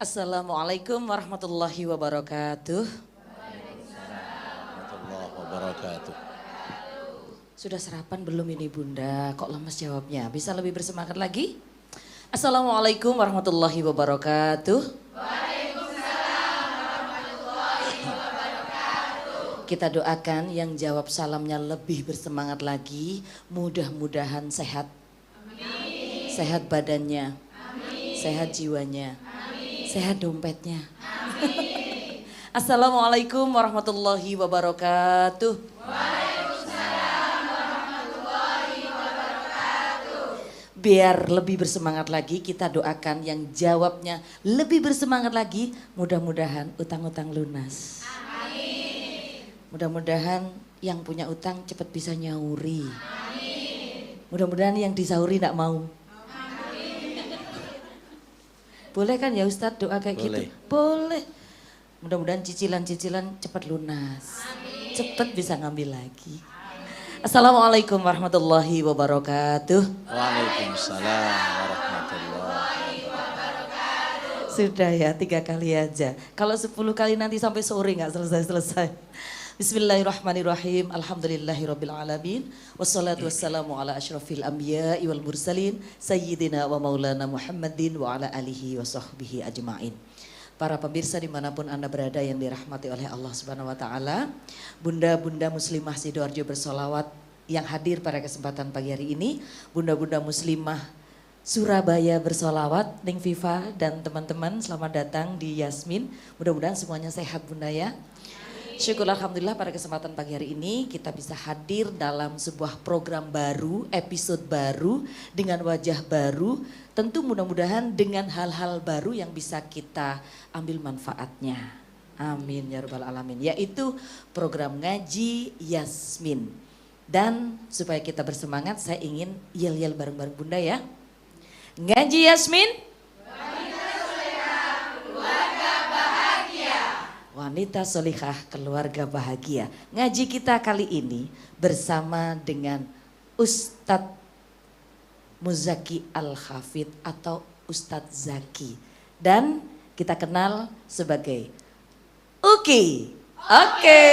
Assalamualaikum warahmatullahi wabarakatuh. Warahmatullahi wabarakatuh. Sudah sarapan belum ini Bunda? Kok lemes jawabnya? Bisa lebih bersemangat lagi? Assalamualaikum warahmatullahi wabarakatuh. Waalaikumsalam warahmatullahi wabarakatuh. Kita doakan yang jawab salamnya lebih bersemangat lagi. Mudah-mudahan sehat. Amin. Sehat badannya. Amin. Sehat jiwanya. Amin. Sehat dompetnya. Amin. Assalamualaikum warahmatullahi wabarakatuh. Biar lebih bersemangat lagi, kita doakan yang jawabnya lebih bersemangat lagi. Mudah-mudahan utang-utang lunas. Amin. Mudah-mudahan yang punya utang cepat bisa nyauri. Amin. Mudah-mudahan yang disauri tidak mau. Amin. Boleh kan ya Ustadz doa kayak gitu? Boleh. Mudah-mudahan cicilan-cicilan cepat lunas. Amin. Cepat bisa ngambil lagi. Assalamualaikum warahmatullahi wabarakatuh. Waalaikumsalam warahmatullahi wabarakatuh. Sudah ya 3 kali aja. Kalau 10 kali nanti sampai sore nggak selesai-selesai. Bismillahirrahmanirrahim. Alhamdulillahirabbil alamin. Wassalatu wassalamu ala asyrafil anbiya'i wal mursalin sayyidina wa maulana Muhammadin wa ala alihi wa sahbihi ajma'in. Para pemirsa dimanapun Anda berada yang dirahmati oleh Allah Subhanahu wa Ta'ala, bunda-bunda muslimah Sidoarjo bersolawat yang hadir pada kesempatan pagi hari ini, bunda-bunda muslimah Surabaya bersolawat, Ning Viva dan teman-teman selamat datang di Yasmin. Mudah-mudahan semuanya sehat Bunda ya. Syukur alhamdulillah pada kesempatan pagi hari ini kita bisa hadir dalam sebuah program baru, episode baru dengan wajah baru. Tentu mudah-mudahan dengan hal-hal baru yang bisa kita ambil manfaatnya. Amin ya rabbal alamin. Yaitu program ngaji Yasmin. Dan supaya kita bersemangat saya ingin yel-yel bareng-bareng Bunda ya. Ngaji Yasmin. Wanita solihah keluarga bahagia. Ngaji kita kali ini bersama dengan Ustadz Muzaki Al-Hafidh atau Ustadz Zaki. Dan kita kenal sebagai Uki. Oke.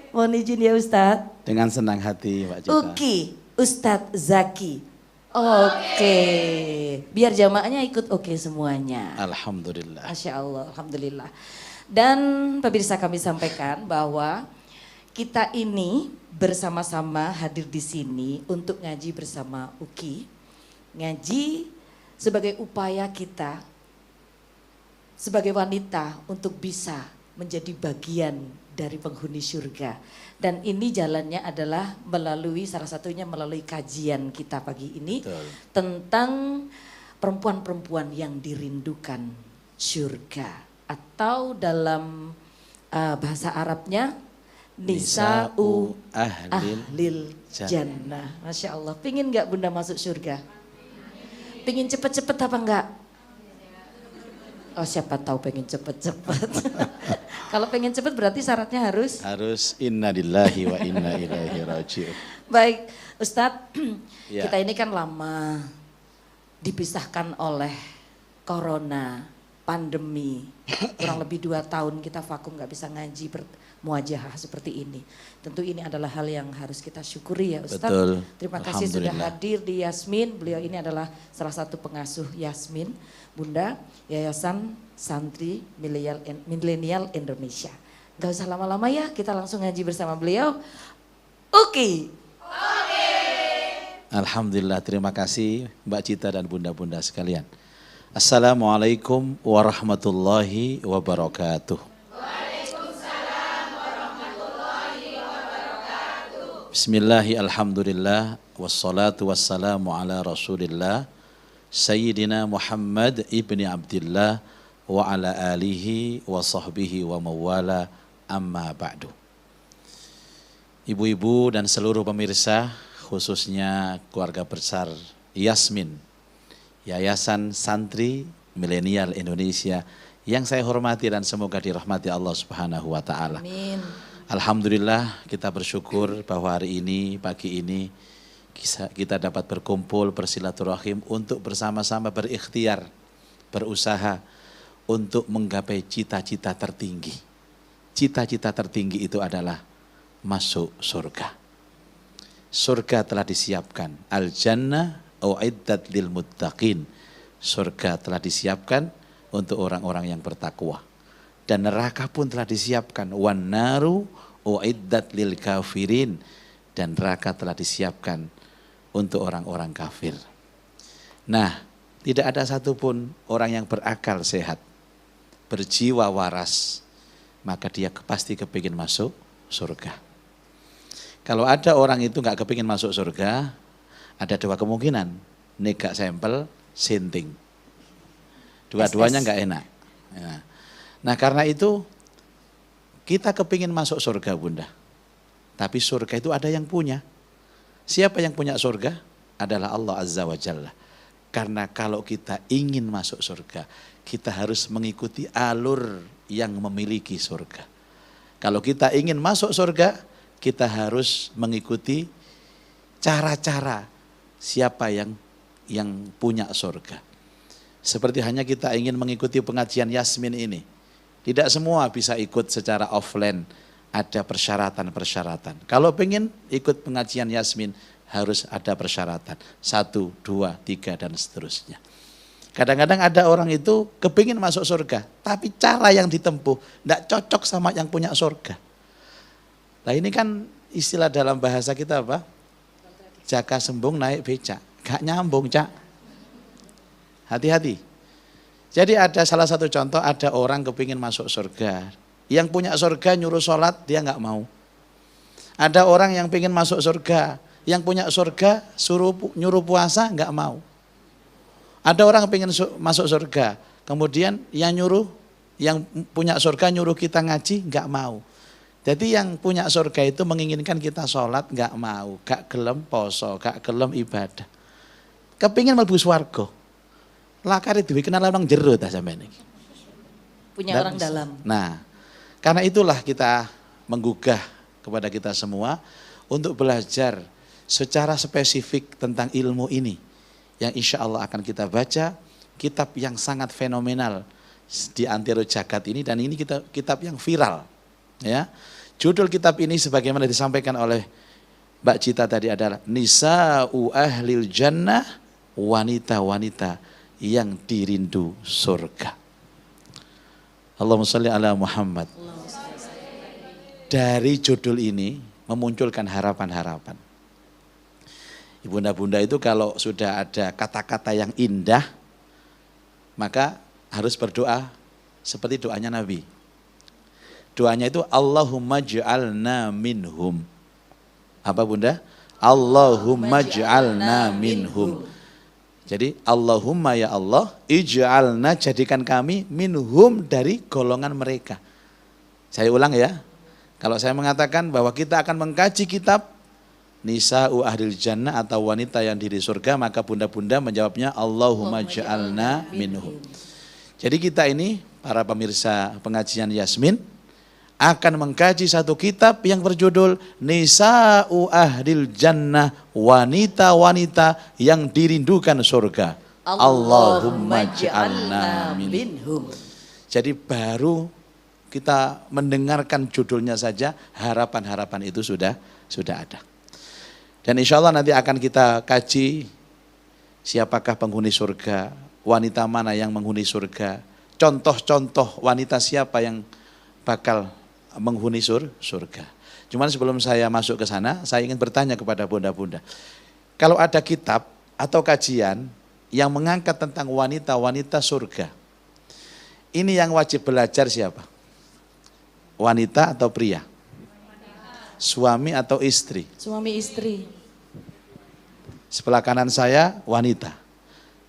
Mohon izin ya Ustadz. Dengan senang hati Mbak Cita. Uki, Ustadz Zaki. Oke. Biar jamaahnya ikut oke semuanya. Alhamdulillah. Masya Allah, alhamdulillah. Dan pemirsa kami sampaikan bahwa kita ini bersama-sama hadir di sini untuk ngaji bersama Uki. Ngaji sebagai upaya kita sebagai wanita untuk bisa menjadi bagian dari penghuni surga. Dan ini jalannya adalah melalui salah satunya melalui kajian kita pagi ini. Betul. Tentang perempuan-perempuan yang dirindukan surga. Atau dalam bahasa Arabnya Nisa'u Ahlil Jannah. Masya Allah. Pingin gak Bunda masuk surga? Pingin cepet-cepet apa enggak? Oh siapa tahu pengen cepet-cepet. Kalau pengen cepet berarti syaratnya harus? Harus inna lillahi wa inna ilaihi raji'un. Baik Ustadz, Ya. kita ini kan lama dipisahkan oleh corona. Pandemi, kurang lebih 2 tahun kita vakum gak bisa ngaji muajahah seperti ini. Tentu ini adalah hal yang harus kita syukuri ya Ustadz. Betul. Terima kasih sudah hadir di Yasmin. Beliau ini adalah salah satu pengasuh Yasmin, Bunda, Yayasan Santri Milenial Indonesia. Gak usah lama-lama ya, kita langsung ngaji bersama beliau. Oke. Alhamdulillah, terima kasih Mbak Cita dan bunda-bunda sekalian. Assalamualaikum warahmatullahi wabarakatuh. Waalaikumsalam warahmatullahi wabarakatuh. Bismillahi alhamdulillah wassalatu wassalamu ala rasulillah Sayyidina Muhammad ibni Abdillah wa ala alihi wa sahbihi wa mawala amma ba'du. Ibu-ibu dan seluruh pemirsa khususnya keluarga besar Yasmin Yayasan Santri Milenial Indonesia yang saya hormati dan semoga dirahmati Allah Subhanahu wa taala. Amin. Alhamdulillah kita bersyukur bahwa hari ini, pagi ini kita dapat berkumpul bersilaturahim untuk bersama-sama berikhtiar, berusaha untuk menggapai cita-cita tertinggi. Cita-cita tertinggi itu adalah masuk surga. Surga telah disiapkan. Al-jannah u'iddat lil muttaqin. Surga telah disiapkan untuk orang-orang yang bertakwa. Dan neraka pun telah disiapkan. Wan naru u'iddat lil kafirin. Dan neraka telah disiapkan untuk orang-orang kafir. Nah, tidak ada satupun orang yang berakal sehat, berjiwa waras, maka dia pasti kepingin masuk surga. Kalau ada orang itu nggak kepingin masuk surga, ada dua kemungkinan, negak sampel, sinting. Dua-duanya nggak enak. Nah karena itu kita kepingin masuk surga Bunda. Tapi surga itu ada yang punya. Siapa yang punya surga? Adalah Allah Azza wa Jalla. Karena kalau kita ingin masuk surga, kita harus mengikuti alur yang memiliki surga. Kalau kita ingin masuk surga, kita harus mengikuti cara-cara siapa yang punya surga. Seperti hanya kita ingin mengikuti pengajian Yasmin ini. Tidak semua bisa ikut secara offline. Ada persyaratan-persyaratan. Kalau pengen ikut pengajian Yasmin, harus ada persyaratan. 1, 2, 3, dan seterusnya. Kadang-kadang ada orang itu kepingin masuk surga, tapi cara yang ditempuh tidak cocok sama yang punya surga. Nah ini kan istilah dalam bahasa kita apa? Jaka sembung naik becak. Gak nyambung, Cak. Hati-hati. Jadi ada salah satu contoh, ada orang kepingin masuk surga. Yang punya surga nyuruh sholat, dia nggak mau. Ada orang yang pengen masuk surga, yang punya surga nyuruh puasa, nggak mau. Ada orang pengen masuk surga, kemudian yang punya surga nyuruh kita ngaji, nggak mau. Jadi yang punya surga itu menginginkan kita sholat, nggak mau, gak gelem poso, gak gelem ibadah. Kepingin mlebu swarga. Lakare duwe kenalan nang jero ta sampeyan iki. Punya orang dalam. Nah, karena itulah kita menggugah kepada kita semua untuk belajar secara spesifik tentang ilmu ini. Yang insya Allah akan kita baca, kitab yang sangat fenomenal di antero jagat ini, dan ini kitab yang viral. Ya, judul kitab ini sebagaimana disampaikan oleh Mbak Cita tadi adalah Nisa'u Ahlil Jannah, wanita-wanita yang dirindu surga. Allahumma sholli ala Muhammad. Dari judul ini memunculkan harapan-harapan. Ibunda-bunda itu kalau sudah ada kata-kata yang indah, maka harus berdoa seperti doanya Nabi. Doanya itu Allahumma ja'alna minhum. Apa Bunda? Allahumma ja'alna minhum. Jadi Allahumma ya Allah, ij'alna jadikan kami minhum dari golongan mereka. Saya ulang ya. Kalau saya mengatakan bahwa kita akan mengkaji kitab Nisa'u Ahlil Jannah atau wanita yang di surga, maka bunda-bunda menjawabnya Allahumma ja'alna minhum. Jadi kita ini para pemirsa pengajian Yasmin akan mengkaji satu kitab yang berjudul Nisa'u Ahlil Jannah, wanita-wanita yang dirindukan surga. Allahumma ja'alna minhum. Jadi baru kita mendengarkan judulnya saja, harapan-harapan itu sudah ada. Dan insya Allah nanti akan kita kaji siapakah penghuni surga, wanita mana yang menghuni surga, contoh-contoh wanita siapa yang bakal menghuni surga. Cuman sebelum saya masuk ke sana, saya ingin bertanya kepada bunda-bunda. Kalau ada kitab atau kajian yang mengangkat tentang wanita-wanita surga, ini yang wajib belajar siapa? Wanita atau pria? Suami atau istri? Suami istri. Sebelah kanan saya wanita,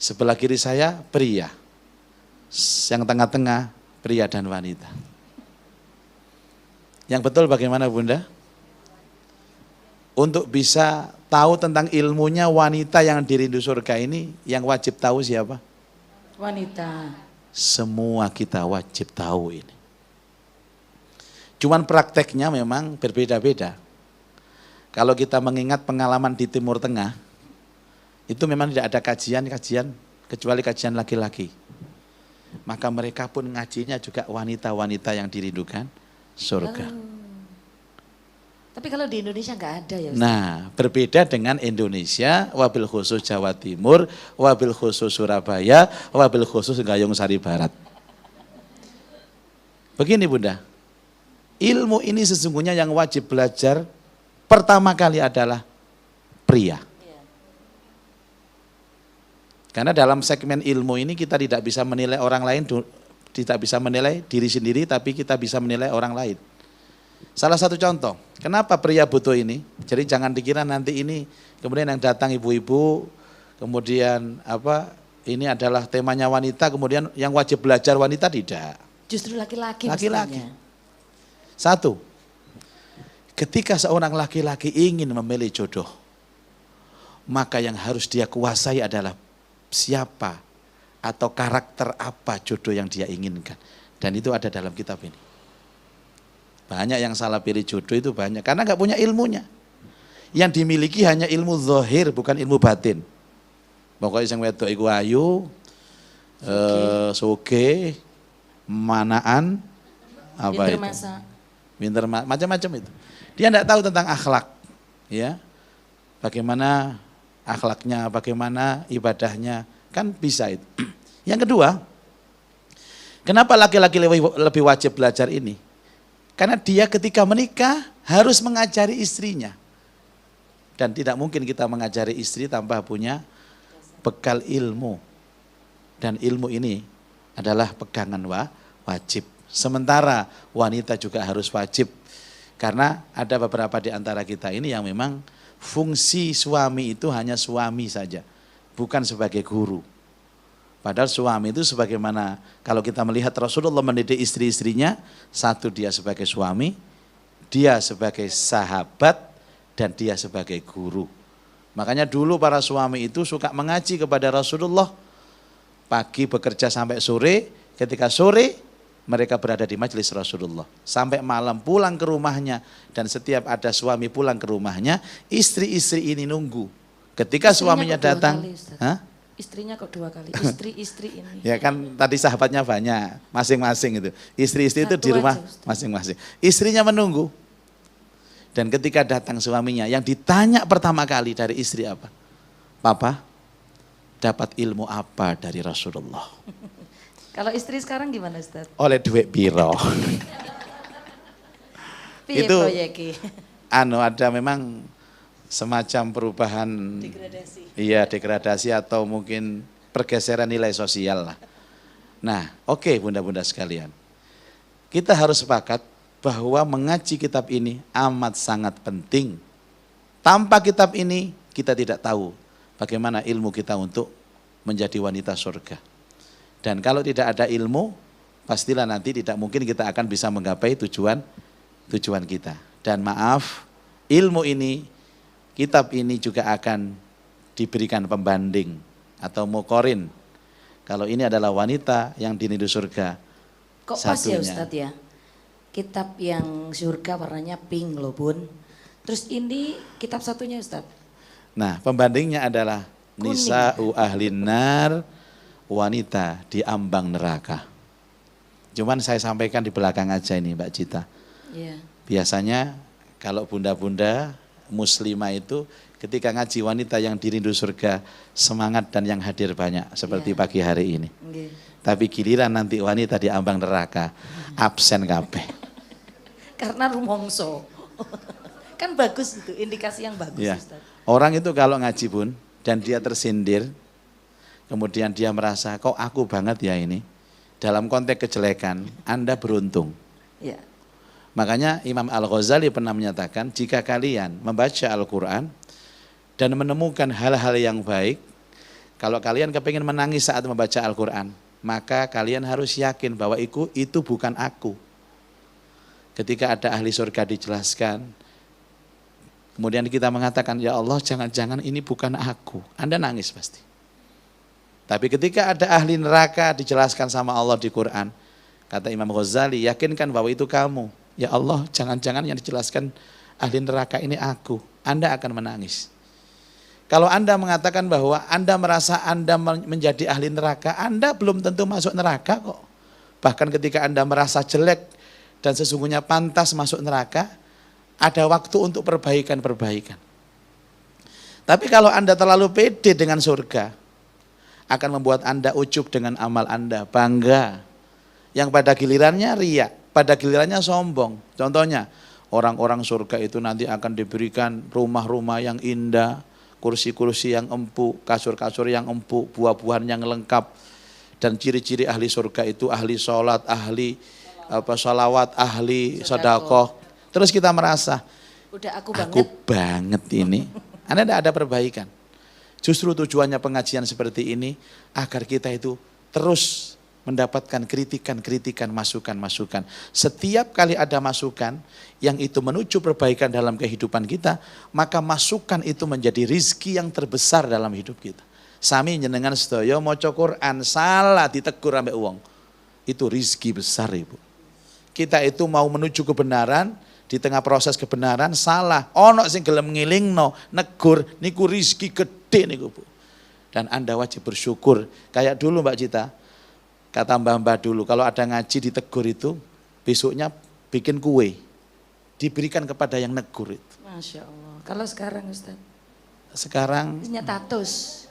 sebelah kiri saya pria, yang tengah-tengah pria dan wanita. Yang betul bagaimana Bunda? Untuk bisa tahu tentang ilmunya wanita yang dirindu surga ini, yang wajib tahu siapa? Wanita. Semua kita wajib tahu ini. Cuman prakteknya memang berbeda-beda. Kalau kita mengingat pengalaman di Timur Tengah, itu memang tidak ada kajian kecuali kajian laki-laki. maka mereka pun ngajinya juga wanita-wanita yang dirindukan surga. Tapi kalau di Indonesia nggak ada ya Ustaz? Nah, berbeda dengan Indonesia, wabil khusus Jawa Timur, wabil khusus Surabaya, wabil khusus Gayung Sari Barat. Begini Bunda, ilmu ini sesungguhnya yang wajib belajar pertama kali adalah pria. Karena dalam segmen ilmu ini kita tidak bisa menilai orang lain, tidak bisa menilai diri sendiri, tapi kita bisa menilai orang lain. Salah satu contoh, kenapa pria butuh ini? Jadi jangan dikira nanti ini kemudian yang datang ibu-ibu, kemudian ini adalah temanya wanita, kemudian yang wajib belajar wanita, tidak. Justru laki-laki. Laki-laki. Satu, ketika seorang laki-laki ingin memilih jodoh, maka yang harus dia kuasai adalah siapa atau karakter apa jodoh yang dia inginkan. Dan itu ada dalam kitab ini. Banyak yang salah pilih jodoh itu banyak, karena nggak punya ilmunya. Yang dimiliki hanya ilmu zahir, bukan ilmu batin. Pokoknya yang wedok iku ayu, soge, manaan, apa Pinter itu? masak. Pinter macam-macam itu. Dia tidak tahu tentang akhlak, ya. Bagaimana akhlaknya, bagaimana ibadahnya, kan bisa itu. Yang kedua, kenapa laki-laki lebih wajib belajar ini? Karena dia ketika menikah harus mengajari istrinya. Dan tidak mungkin kita mengajari istri tanpa punya bekal ilmu. Dan ilmu ini adalah pegangan wajib. Sementara wanita juga harus wajib. Karena ada beberapa di antara kita ini yang memang fungsi suami itu hanya suami saja. Bukan sebagai guru. Padahal suami itu sebagaimana kalau kita melihat Rasulullah mendidik istri-istrinya, satu dia sebagai suami, dia sebagai sahabat, dan dia sebagai guru. Makanya dulu para suami itu suka mengaji kepada Rasulullah, pagi bekerja sampai sore, ketika sore mereka berada di majelis Rasulullah. Sampai malam pulang ke rumahnya, dan setiap ada suami pulang ke rumahnya, istri-istri ini nunggu. Ketika suaminya datang, istrinya kok 2 kali, istri-istri ini. Ya kan tadi sahabatnya banyak, masing-masing itu. Istri-istri itu Satu di rumah aja, masing-masing. Istrinya menunggu. Dan ketika datang suaminya, yang ditanya pertama kali dari istri apa? Papa, dapat ilmu apa dari Rasulullah? Kalau istri sekarang gimana Ustaz? Oleh duit biro. Piye Itu proyeki? ada memang semacam perubahan, Degradasi. iya degradasi atau mungkin pergeseran nilai sosial lah. Nah, oke bunda-bunda sekalian, kita harus sepakat bahwa mengaji kitab ini amat sangat penting. Tanpa kitab ini kita tidak tahu bagaimana ilmu kita untuk menjadi wanita surga. Dan kalau tidak ada ilmu, pastilah nanti tidak mungkin kita akan bisa menggapai tujuan kita. Dan maaf, ilmu ini, kitab ini juga akan diberikan pembanding atau mukorin. Kalau ini adalah wanita yang dirindu surga. Kok pas ya Ustadz ya? Kitab yang surga warnanya pink loh Bun. Terus ini kitab satunya Ustadz? Nah pembandingnya adalah Kuning. Nisa'u ahlin nar, wanita di ambang neraka. Cuman saya sampaikan di belakang aja ini Mbak Cita. Iya. Biasanya kalau bunda-bunda muslimah itu ketika ngaji wanita yang dirindu surga, semangat dan yang hadir banyak seperti pagi hari ini. Okay. Tapi giliran nanti wanita di ambang neraka, absen kabeh. Karena rumongso. Kan bagus itu, indikasi yang bagus Ya. Ustaz. Orang itu kalau ngaji Bun dan dia tersindir, kemudian dia merasa kok aku banget ya ini. Dalam konteks kejelekan, Anda beruntung. Ya. Makanya Imam Al-Ghazali pernah menyatakan, jika kalian membaca Al-Quran dan menemukan hal-hal yang baik, kalau kalian kepingin menangis saat membaca Al-Quran, maka kalian harus yakin bahwa itu bukan aku. Ketika ada ahli surga dijelaskan, kemudian kita mengatakan, ya Allah jangan-jangan ini bukan aku. Anda nangis pasti. Tapi ketika ada ahli neraka dijelaskan sama Allah di Quran, kata Imam Ghazali, yakinkan bahwa itu kamu. Ya Allah, jangan-jangan yang dijelaskan ahli neraka ini aku. Anda akan menangis. Kalau Anda mengatakan bahwa Anda merasa Anda menjadi ahli neraka, Anda belum tentu masuk neraka kok. Bahkan ketika Anda merasa jelek dan sesungguhnya pantas masuk neraka, ada waktu untuk perbaikan-perbaikan. Tapi kalau Anda terlalu pede dengan surga, akan membuat Anda ujub dengan amal Anda, bangga. Yang pada gilirannya riya, pada gilirannya sombong. Contohnya, orang-orang surga itu nanti akan diberikan rumah-rumah yang indah, kursi-kursi yang empuk, kasur-kasur yang empuk, buah-buahan yang lengkap. Dan ciri-ciri ahli surga itu ahli sholat, ahli sholawat, ahli sedekah. Terus kita merasa, Udah aku banget ini. Anda tidak ada perbaikan. Justru tujuannya pengajian seperti ini, agar kita itu terus mendapatkan kritikan-kritikan, masukan-masukan. Setiap kali ada masukan yang itu menuju perbaikan dalam kehidupan kita, maka masukan itu menjadi rizki yang terbesar dalam hidup kita. Sami njenengan sedaya maca Quran salah ditegur ambek wong. Itu rizki besar, Ibu. Kita itu mau menuju kebenaran, di tengah proses kebenaran salah. Ono sing gelem ngilingno, negur, niku rizki gede niku, Bu. Dan Anda wajib bersyukur. Kayak dulu Mbak Cita, kata mbah-mbah dulu, kalau ada ngaji ditegur itu, besoknya bikin kue. Diberikan kepada yang negur itu. Masya Allah. Kalau sekarang Ustaz? Sekarang Nyatatus.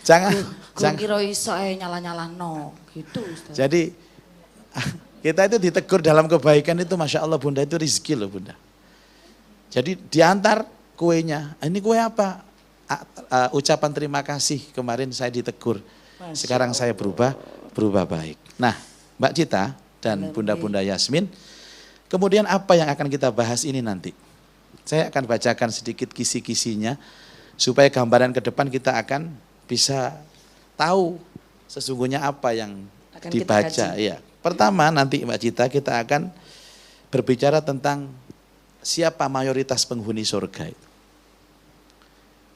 jangan kira iso nyala-nyala no gitu Ustaz. Jadi kita itu ditegur dalam kebaikan itu, Masya Allah Bunda, itu rezeki loh Bunda. Jadi diantar kuenya, ini kue apa? Ucapan terima kasih, kemarin saya ditegur. Sekarang saya berubah baik. Nah Mbak Cita dan Bunda-Bunda Yasmin, kemudian apa yang akan kita bahas ini nanti? Saya akan bacakan sedikit kisi-kisinya, supaya gambaran ke depan kita akan bisa tahu sesungguhnya apa yang akan dibaca. Iya. Pertama nanti Mbak Cita kita akan berbicara tentang siapa mayoritas penghuni surga itu.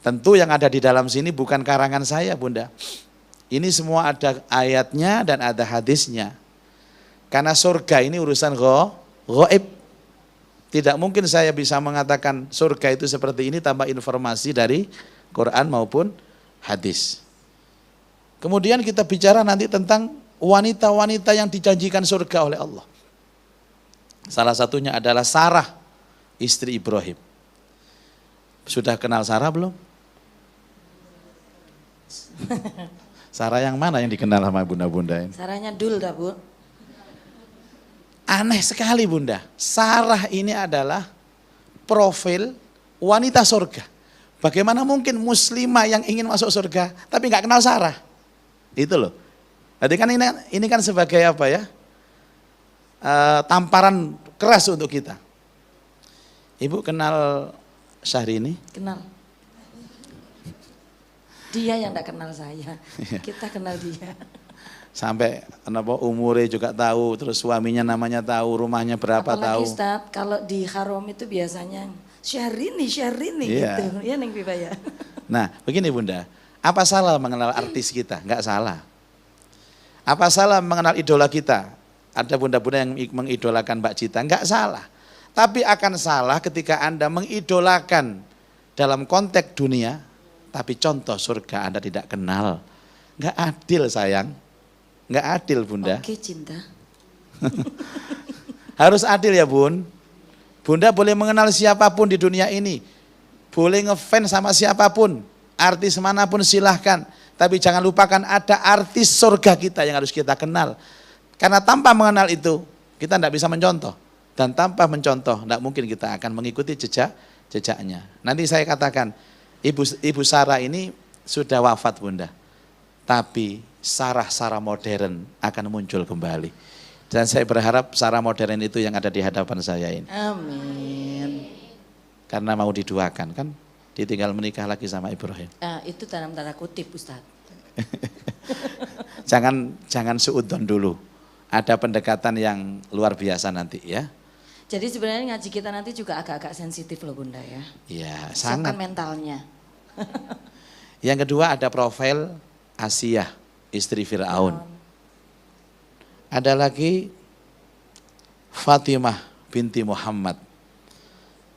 Tentu yang ada di dalam sini bukan karangan saya Bunda. Ini semua ada ayatnya dan ada hadisnya. Karena surga ini urusan ghaib. Tidak mungkin saya bisa mengatakan surga itu seperti ini tanpa informasi dari Quran maupun hadis. Kemudian kita bicara nanti tentang wanita-wanita yang dijanjikan surga oleh Allah. Salah satunya adalah Sarah, istri Ibrahim. Sudah kenal Sarah belum? Sarah yang mana yang dikenal sama bunda-bunda ini? Sarahnya Dul dah Bu. Aneh sekali Bunda, Sarah ini adalah profil wanita surga. Bagaimana mungkin muslimah yang ingin masuk surga tapi nggak kenal Sarah? Itu loh. Jadi kan ini kan sebagai apa ya? Tamparan keras untuk kita. Ibu kenal Syahrini? Kenal. Dia yang tidak kenal saya. Kita kenal dia. Sampai umurnya juga tahu, terus suaminya namanya tahu, rumahnya berapa apalagi tahu. Ustaz, kalau di haram itu biasanya Syahrini Iya. gitu. Ya Neng Pipa ya. Nah begini Bunda, apa salah mengenal artis kita? Enggak salah. Apa salah mengenal idola kita? Ada bunda-bunda yang mengidolakan Mbak Cita, enggak salah. Tapi akan salah ketika Anda mengidolakan dalam konteks dunia, tapi contoh surga Anda tidak kenal. Enggak adil sayang. Enggak adil Bunda. Oke cinta. Harus adil ya Bun. Bunda boleh mengenal siapapun di dunia ini. Boleh ngefans sama siapapun. Artis manapun silahkan. Tapi jangan lupakan ada artis surga kita yang harus kita kenal. Karena tanpa mengenal itu, kita tidak bisa mencontoh. Dan tanpa mencontoh, tidak mungkin kita akan mengikuti jejaknya. Nanti saya katakan, Ibu Sarah ini sudah wafat Bunda. Tapi Sarah modern akan muncul kembali. Dan saya berharap Sarah modern itu yang ada di hadapan saya ini. Amin. Karena mau diduakan kan, ditinggal menikah lagi sama Ibrahim. Itu dalam tanda kutip Ustaz. Jangan suudzon dulu. Ada pendekatan yang luar biasa nanti ya. Jadi sebenarnya ngaji kita nanti juga agak-agak sensitif loh Bunda ya. Iya, Siapkan sangat. mentalnya. Yang kedua ada profil Asiyah, istri Fir'aun. Ada lagi Fatimah binti Muhammad.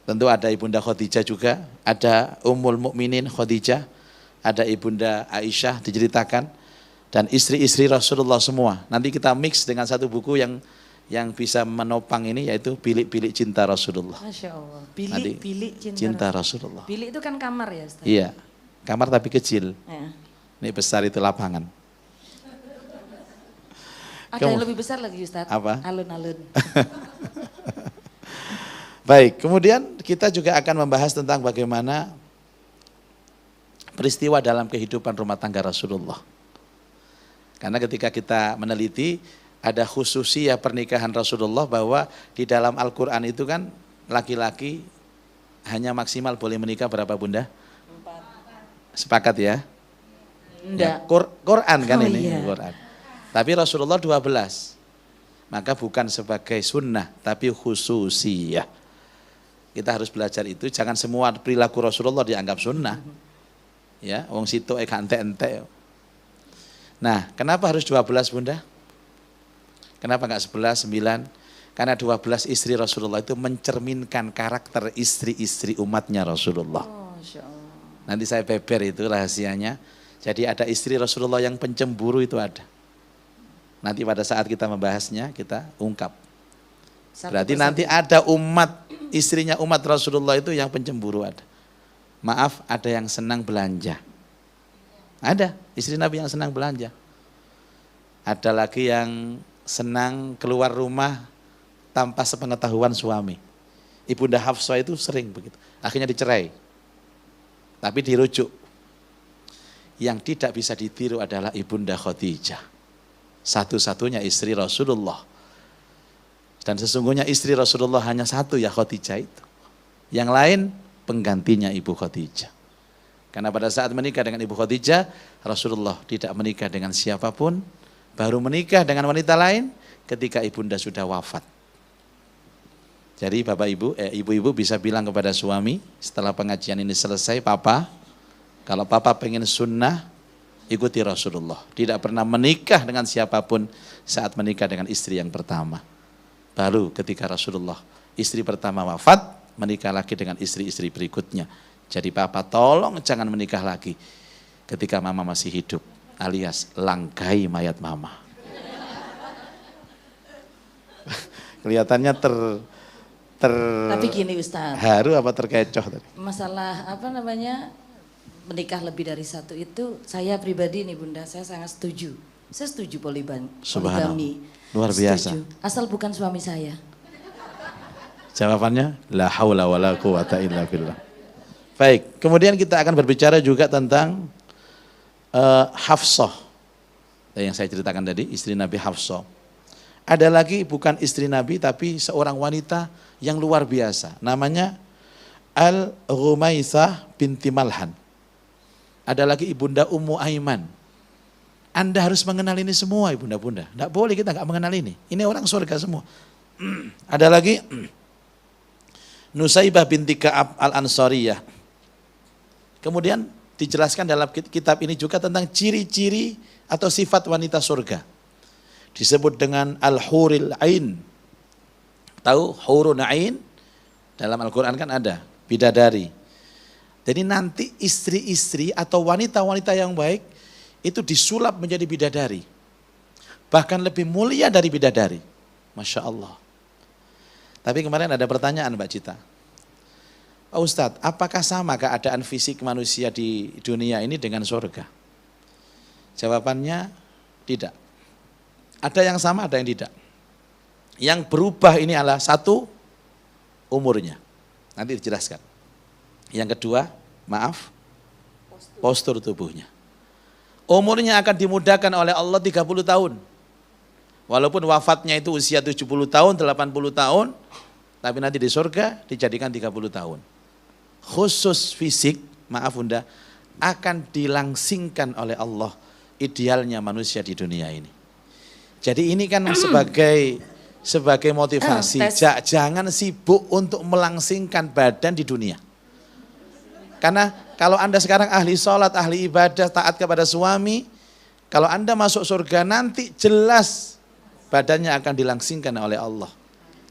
Tentu ada Ibunda Khadijah juga, ada Ummul Mukminin Khadijah, ada Ibunda Aisyah diceritakan, dan istri-istri Rasulullah semua. Nanti kita mix dengan satu buku yang bisa menopang ini, yaitu Bilik-bilik cinta Rasulullah. Masya Allah. Nanti, Bilik cinta Rasulullah. Bilik itu kan kamar ya Ustaz? Iya, kamar tapi kecil. Ya. Ini besar itu lapangan. Ada yang lebih besar lagi Ustaz? Apa? Alun-alun. Baik, kemudian kita juga akan membahas tentang bagaimana peristiwa dalam kehidupan rumah tangga Rasulullah. Karena ketika kita meneliti, ada khususiyah pernikahan Rasulullah bahwa di dalam Al-Quran itu kan laki-laki hanya maksimal boleh menikah berapa Bunda? 4. Sepakat ya? Enggak. Ya, Quran kan ini, Iya. Quran. Tapi Rasulullah 12. Maka bukan sebagai sunnah, tapi khususiyah. Kita harus belajar itu, jangan semua perilaku Rasulullah dianggap sunnah. Ya, wong situ ente-ente. Nah, kenapa harus 12 Bunda? Kenapa enggak 11, 9? Karena 12 istri Rasulullah itu mencerminkan karakter istri-istri umatnya Rasulullah. Oh, Masya Allah. Nanti saya beber itu rahasianya. Jadi ada istri Rasulullah yang pencemburu itu ada. Nanti pada saat kita membahasnya, kita ungkap. Berarti nanti ada istrinya umat Rasulullah itu yang pencemburu ada. Maaf, ada yang senang belanja. Ada, istri Nabi yang senang belanja. Ada lagi yang senang keluar rumah tanpa sepengetahuan suami. Ibunda Hafsah itu sering begitu. Akhirnya dicerai. Tapi dirujuk. Yang tidak bisa ditiru adalah Ibunda Khadijah. Satu-satunya istri Rasulullah. Dan sesungguhnya istri Rasulullah hanya satu, ya Khadijah itu. Yang lain penggantinya Ibu Khadijah. Karena pada saat menikah dengan Ibu Khadijah, Rasulullah tidak menikah dengan siapapun, baru menikah dengan wanita lain ketika ibunda sudah wafat. Jadi Bapak Ibu, ibu-ibu bisa bilang kepada suami setelah pengajian ini selesai, Papa, kalau Papa pengen sunnah, ikuti Rasulullah. Tidak pernah menikah dengan siapapun saat menikah dengan istri yang pertama. Baru ketika Rasulullah istri pertama wafat, menikah lagi dengan istri-istri berikutnya. Jadi Papa tolong jangan menikah lagi ketika Mama masih hidup, alias langkai mayat Mama. Kelihatannya Tapi gini Ustaz, haru apa terkecoh tadi? masalah menikah lebih dari satu itu saya pribadi nih Bunda, saya sangat setuju. Saya setuju Subhanallah. poligami. Luar biasa. Setuju. Asal bukan suami saya. Jawabannya la haula wala quwata illa billah. Baik, kemudian kita akan berbicara juga tentang Hafsah. Yang saya ceritakan tadi, istri Nabi Hafsah. Ada lagi bukan istri Nabi tapi seorang wanita yang luar biasa. Namanya Al-Ghumaisah binti Malhan. Ada lagi Ibunda Ummu Aiman. Anda harus mengenal ini semua ibunda-bunda. Tidak boleh kita nggak mengenal ini. Ini orang surga semua. Ada lagi Nusaibah binti Ka'ab al-Ansariyah. Kemudian dijelaskan dalam kitab ini juga tentang ciri-ciri atau sifat wanita surga. Disebut dengan Al-Huril Ain. Tahu Hurun Ain? Dalam Al-Quran kan ada, bidadari. Jadi nanti istri-istri atau wanita-wanita yang baik itu disulap menjadi bidadari. Bahkan lebih mulia dari bidadari. Masya Allah. Tapi kemarin ada pertanyaan Mbak Cita. Pak Ustadz, apakah sama keadaan fisik manusia di dunia ini dengan surga? Jawabannya tidak. Ada yang sama, ada yang tidak. Yang berubah ini adalah satu, umurnya. Nanti dijelaskan. Yang kedua, postur tubuhnya. Umurnya akan dimudahkan oleh Allah 30 tahun. Walaupun wafatnya itu usia 70 tahun, 80 tahun, tapi nanti di surga dijadikan 30 tahun. Khusus fisik, maaf Bunda, akan dilangsingkan oleh Allah idealnya manusia di dunia ini. Jadi ini kan sebagai motivasi, jangan sibuk untuk melangsingkan badan di dunia. Karena kalau Anda sekarang ahli sholat, ahli ibadah, taat kepada suami, kalau Anda masuk surga nanti jelas badannya akan dilangsingkan oleh Allah.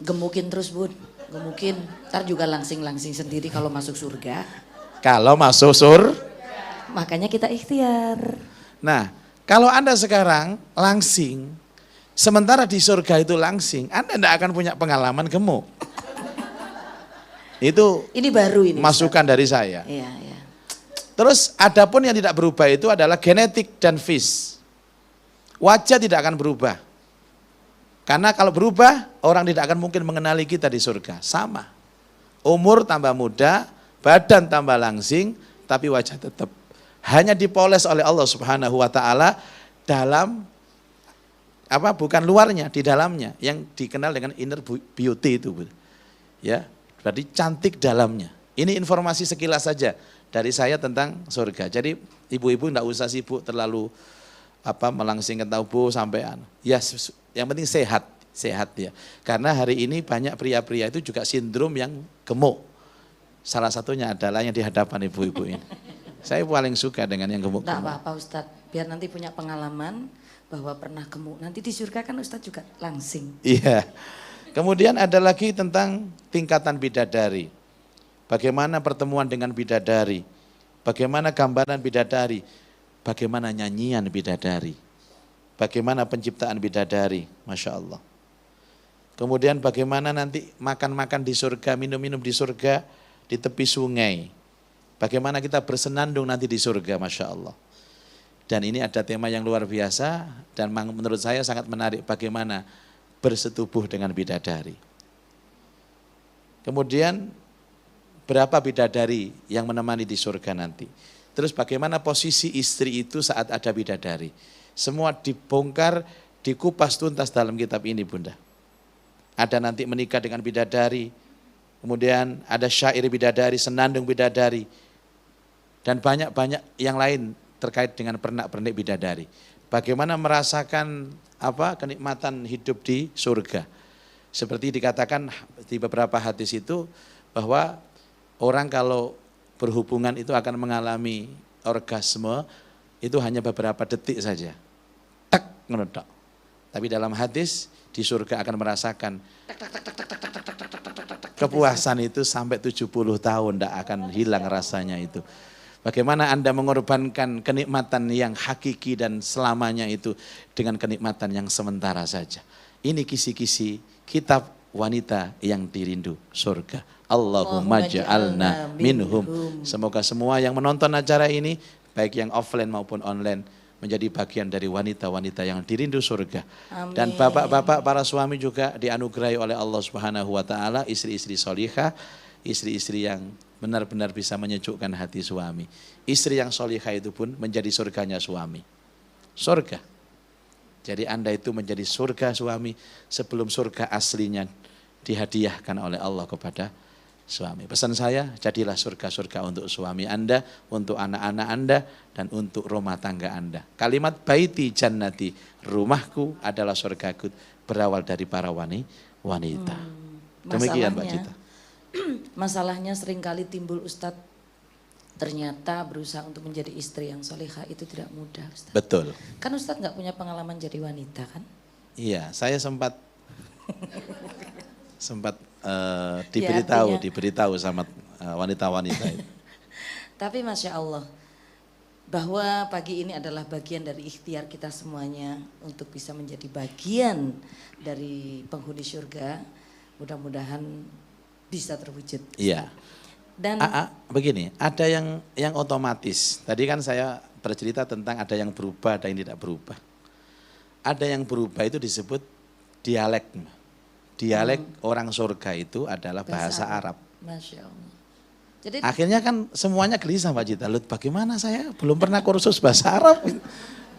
Gemukin terus Bun. Nggak mungkin, ntar juga langsing-langsing sendiri kalau masuk surga. Kalau masuk Makanya kita ikhtiar. Nah, kalau Anda sekarang langsing, sementara di surga itu langsing, Anda tidak akan punya pengalaman gemuk. Itu Ini baru ini. masukan dari saya. Iya, iya. Terus adapun yang tidak berubah itu adalah genetik dan fis. Wajah tidak akan berubah. Karena kalau berubah, orang tidak akan mungkin mengenali kita di surga. Sama. Umur tambah muda, badan tambah langsing, tapi wajah tetap. Hanya dipoles oleh Allah Subhanahu wa taala dalam bukan luarnya, di dalamnya yang dikenal dengan inner beauty itu. Ya, berarti cantik dalamnya. Ini informasi sekilas saja dari saya tentang surga. Jadi ibu-ibu enggak usah sibuk terlalu melangsingkan tubuh sampai ya yang penting sehat ya. Karena hari ini banyak pria-pria itu juga sindrom yang gemuk. Salah satunya adalah yang di hadapan ibu-ibu ini. Saya paling suka dengan yang gemuk. Enggak apa-apa Ustadz, biar nanti punya pengalaman bahwa pernah gemuk. Nanti di surga kan Ustadz juga langsing. Iya. Kemudian ada lagi tentang tingkatan bidadari. Bagaimana pertemuan dengan bidadari. Bagaimana gambaran bidadari. Bagaimana nyanyian bidadari. Bagaimana penciptaan bidadari. Masya Allah. Kemudian bagaimana nanti makan-makan di surga, minum-minum di surga, di tepi sungai. Bagaimana kita bersenandung nanti di surga, Masya Allah. Dan ini ada tema yang luar biasa dan menurut saya sangat menarik bagaimana bersetubuh dengan bidadari. Kemudian berapa bidadari yang menemani di surga nanti. Terus bagaimana posisi istri itu saat ada bidadari. Semua dibongkar, dikupas tuntas dalam kitab ini Bunda. Ada nanti menikah dengan bidadari, kemudian ada syair bidadari, senandung bidadari, dan banyak-banyak yang lain terkait dengan pernak-pernik bidadari. Bagaimana merasakan kenikmatan hidup di surga. Seperti dikatakan di beberapa hadis itu bahwa orang kalau berhubungan itu akan mengalami orgasme itu hanya beberapa detik saja. Tak ngedok. Tapi dalam hadis di surga akan merasakan kepuasan itu sampai 70 tahun tidak akan hilang rasanya itu. Bagaimana Anda mengorbankan kenikmatan yang hakiki dan selamanya itu dengan kenikmatan yang sementara saja. Ini kisi-kisi kitab wanita yang dirindu surga. Allahumma ja'alna minhum. Semoga semua yang menonton acara ini, baik yang offline maupun online, menjadi bagian dari wanita-wanita yang dirindu surga. Amin. Dan bapak-bapak para suami juga dianugerahi oleh Allah Subhanahu wa taala istri-istri solihah, istri-istri yang benar-benar bisa menyejukkan hati suami. Istri yang solihah itu pun menjadi surganya suami. Surga. Jadi Anda itu menjadi surga suami sebelum surga aslinya dihadiahkan oleh Allah kepada suami. Pesan saya, jadilah surga-surga untuk suami Anda, untuk anak-anak Anda, dan untuk rumah tangga Anda. Kalimat baiti jannati, rumahku adalah surgaku, berawal dari para wanita. Demikian Mbak Cita. Masalahnya seringkali timbul Ustadz, ternyata berusaha untuk menjadi istri yang solehah itu tidak mudah Ustadz. Betul. Kan Ustadz nggak punya pengalaman jadi wanita kan? Iya, saya sempat diberitahu sama wanita-wanita itu. Tapi Masya Allah, bahwa pagi ini adalah bagian dari ikhtiar kita semuanya untuk bisa menjadi bagian dari penghuni surga. Mudah-mudahan bisa terwujud. Iya. Dan begini, ada yang otomatis. Tadi kan saya bercerita tentang ada yang berubah, ada yang tidak berubah. Ada yang berubah itu disebut dialek. Dialek orang surga itu adalah bahasa Arab. Masya Allah. Jadi akhirnya kan semuanya gelisah Mbak Cita. Loh, bagaimana saya belum pernah kursus bahasa Arab.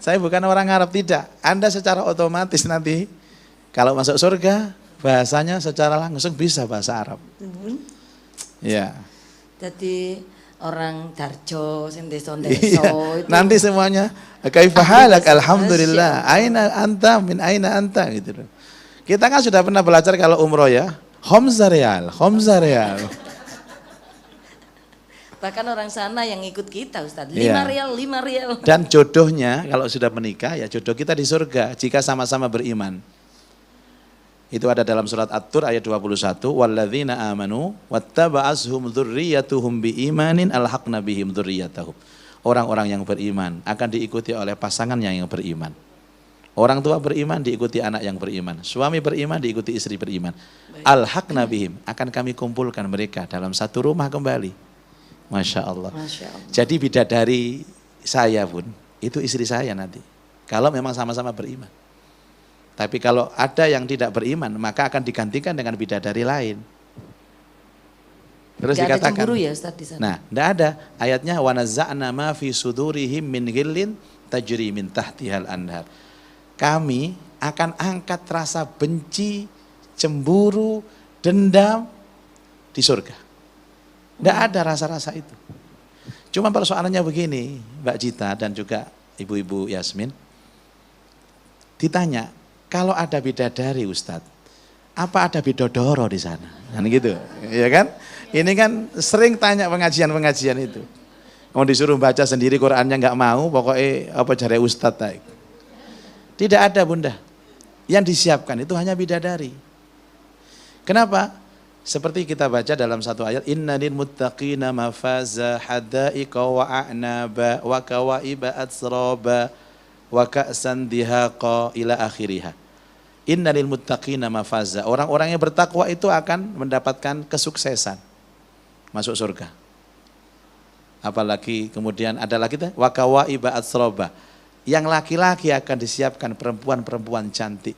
Saya bukan orang Arab, tidak. Anda secara otomatis nanti kalau masuk surga bahasanya secara langsung bisa bahasa Arab. Ya. Jadi orang Darjo, Sendeso, itu nanti semuanya kaifahalak alhamdulillah. Aina anta min aina anta gitu. Kita kan sudah pernah belajar kalau umroh ya. Khamsa riyal. Bahkan orang sana yang ikut kita Ustaz, 5 rial. Dan jodohnya kalau sudah menikah ya jodoh kita di surga jika sama-sama beriman. Itu ada dalam surat At-Tur ayat 21, walladzina amanu wattaba'ashum dzurriyyatuhum biimanin alhaqna bihim dzurriyyatahum. Orang-orang yang beriman akan diikuti oleh pasangannya yang beriman. Orang tua beriman diikuti anak yang beriman. Suami beriman diikuti istri beriman. Alhaqna bihim, akan kami kumpulkan mereka dalam satu rumah kembali. Masya Allah. Masya Allah. Jadi bidadari saya pun itu istri saya nanti. Kalau memang sama-sama beriman. Tapi kalau ada yang tidak beriman, maka akan digantikan dengan bidadari lain. Terus Gak dikatakan, ada cemburu ya Ustaz di sana? nah, tidak ada. Ayatnya wa nazza'na ma fi sudurihim min ghillin tajri min tahtihal anhar. Kami akan angkat rasa benci, cemburu, dendam di surga. Tidak ada rasa-rasa itu. Cuma persoalannya begini, Mbak Jita dan juga Ibu-ibu Yasmin. Ditanya, kalau ada bidadari Ustadz, apa ada bidodoro di sana? Kan gitu, ya kan? Ini kan sering tanya pengajian-pengajian itu. Mau disuruh baca sendiri Qurannya nggak mau, pokoknya apa jare Ustadz. Tidak ada Bunda. Yang disiapkan itu hanya bidadari. Kenapa? Seperti kita baca dalam satu ayat, innalil muttaqina mafaza hadaiqa wa a'naba wa kawaiba atsraba wa ka'san dihaqa ila akhiriha. Innalil muttaqina mafaza. Orang-orang yang bertakwa itu akan mendapatkan kesuksesan. Masuk surga. Apalagi kemudian ada lagi wa kawaiba atsraba. Yang laki-laki akan disiapkan perempuan-perempuan cantik.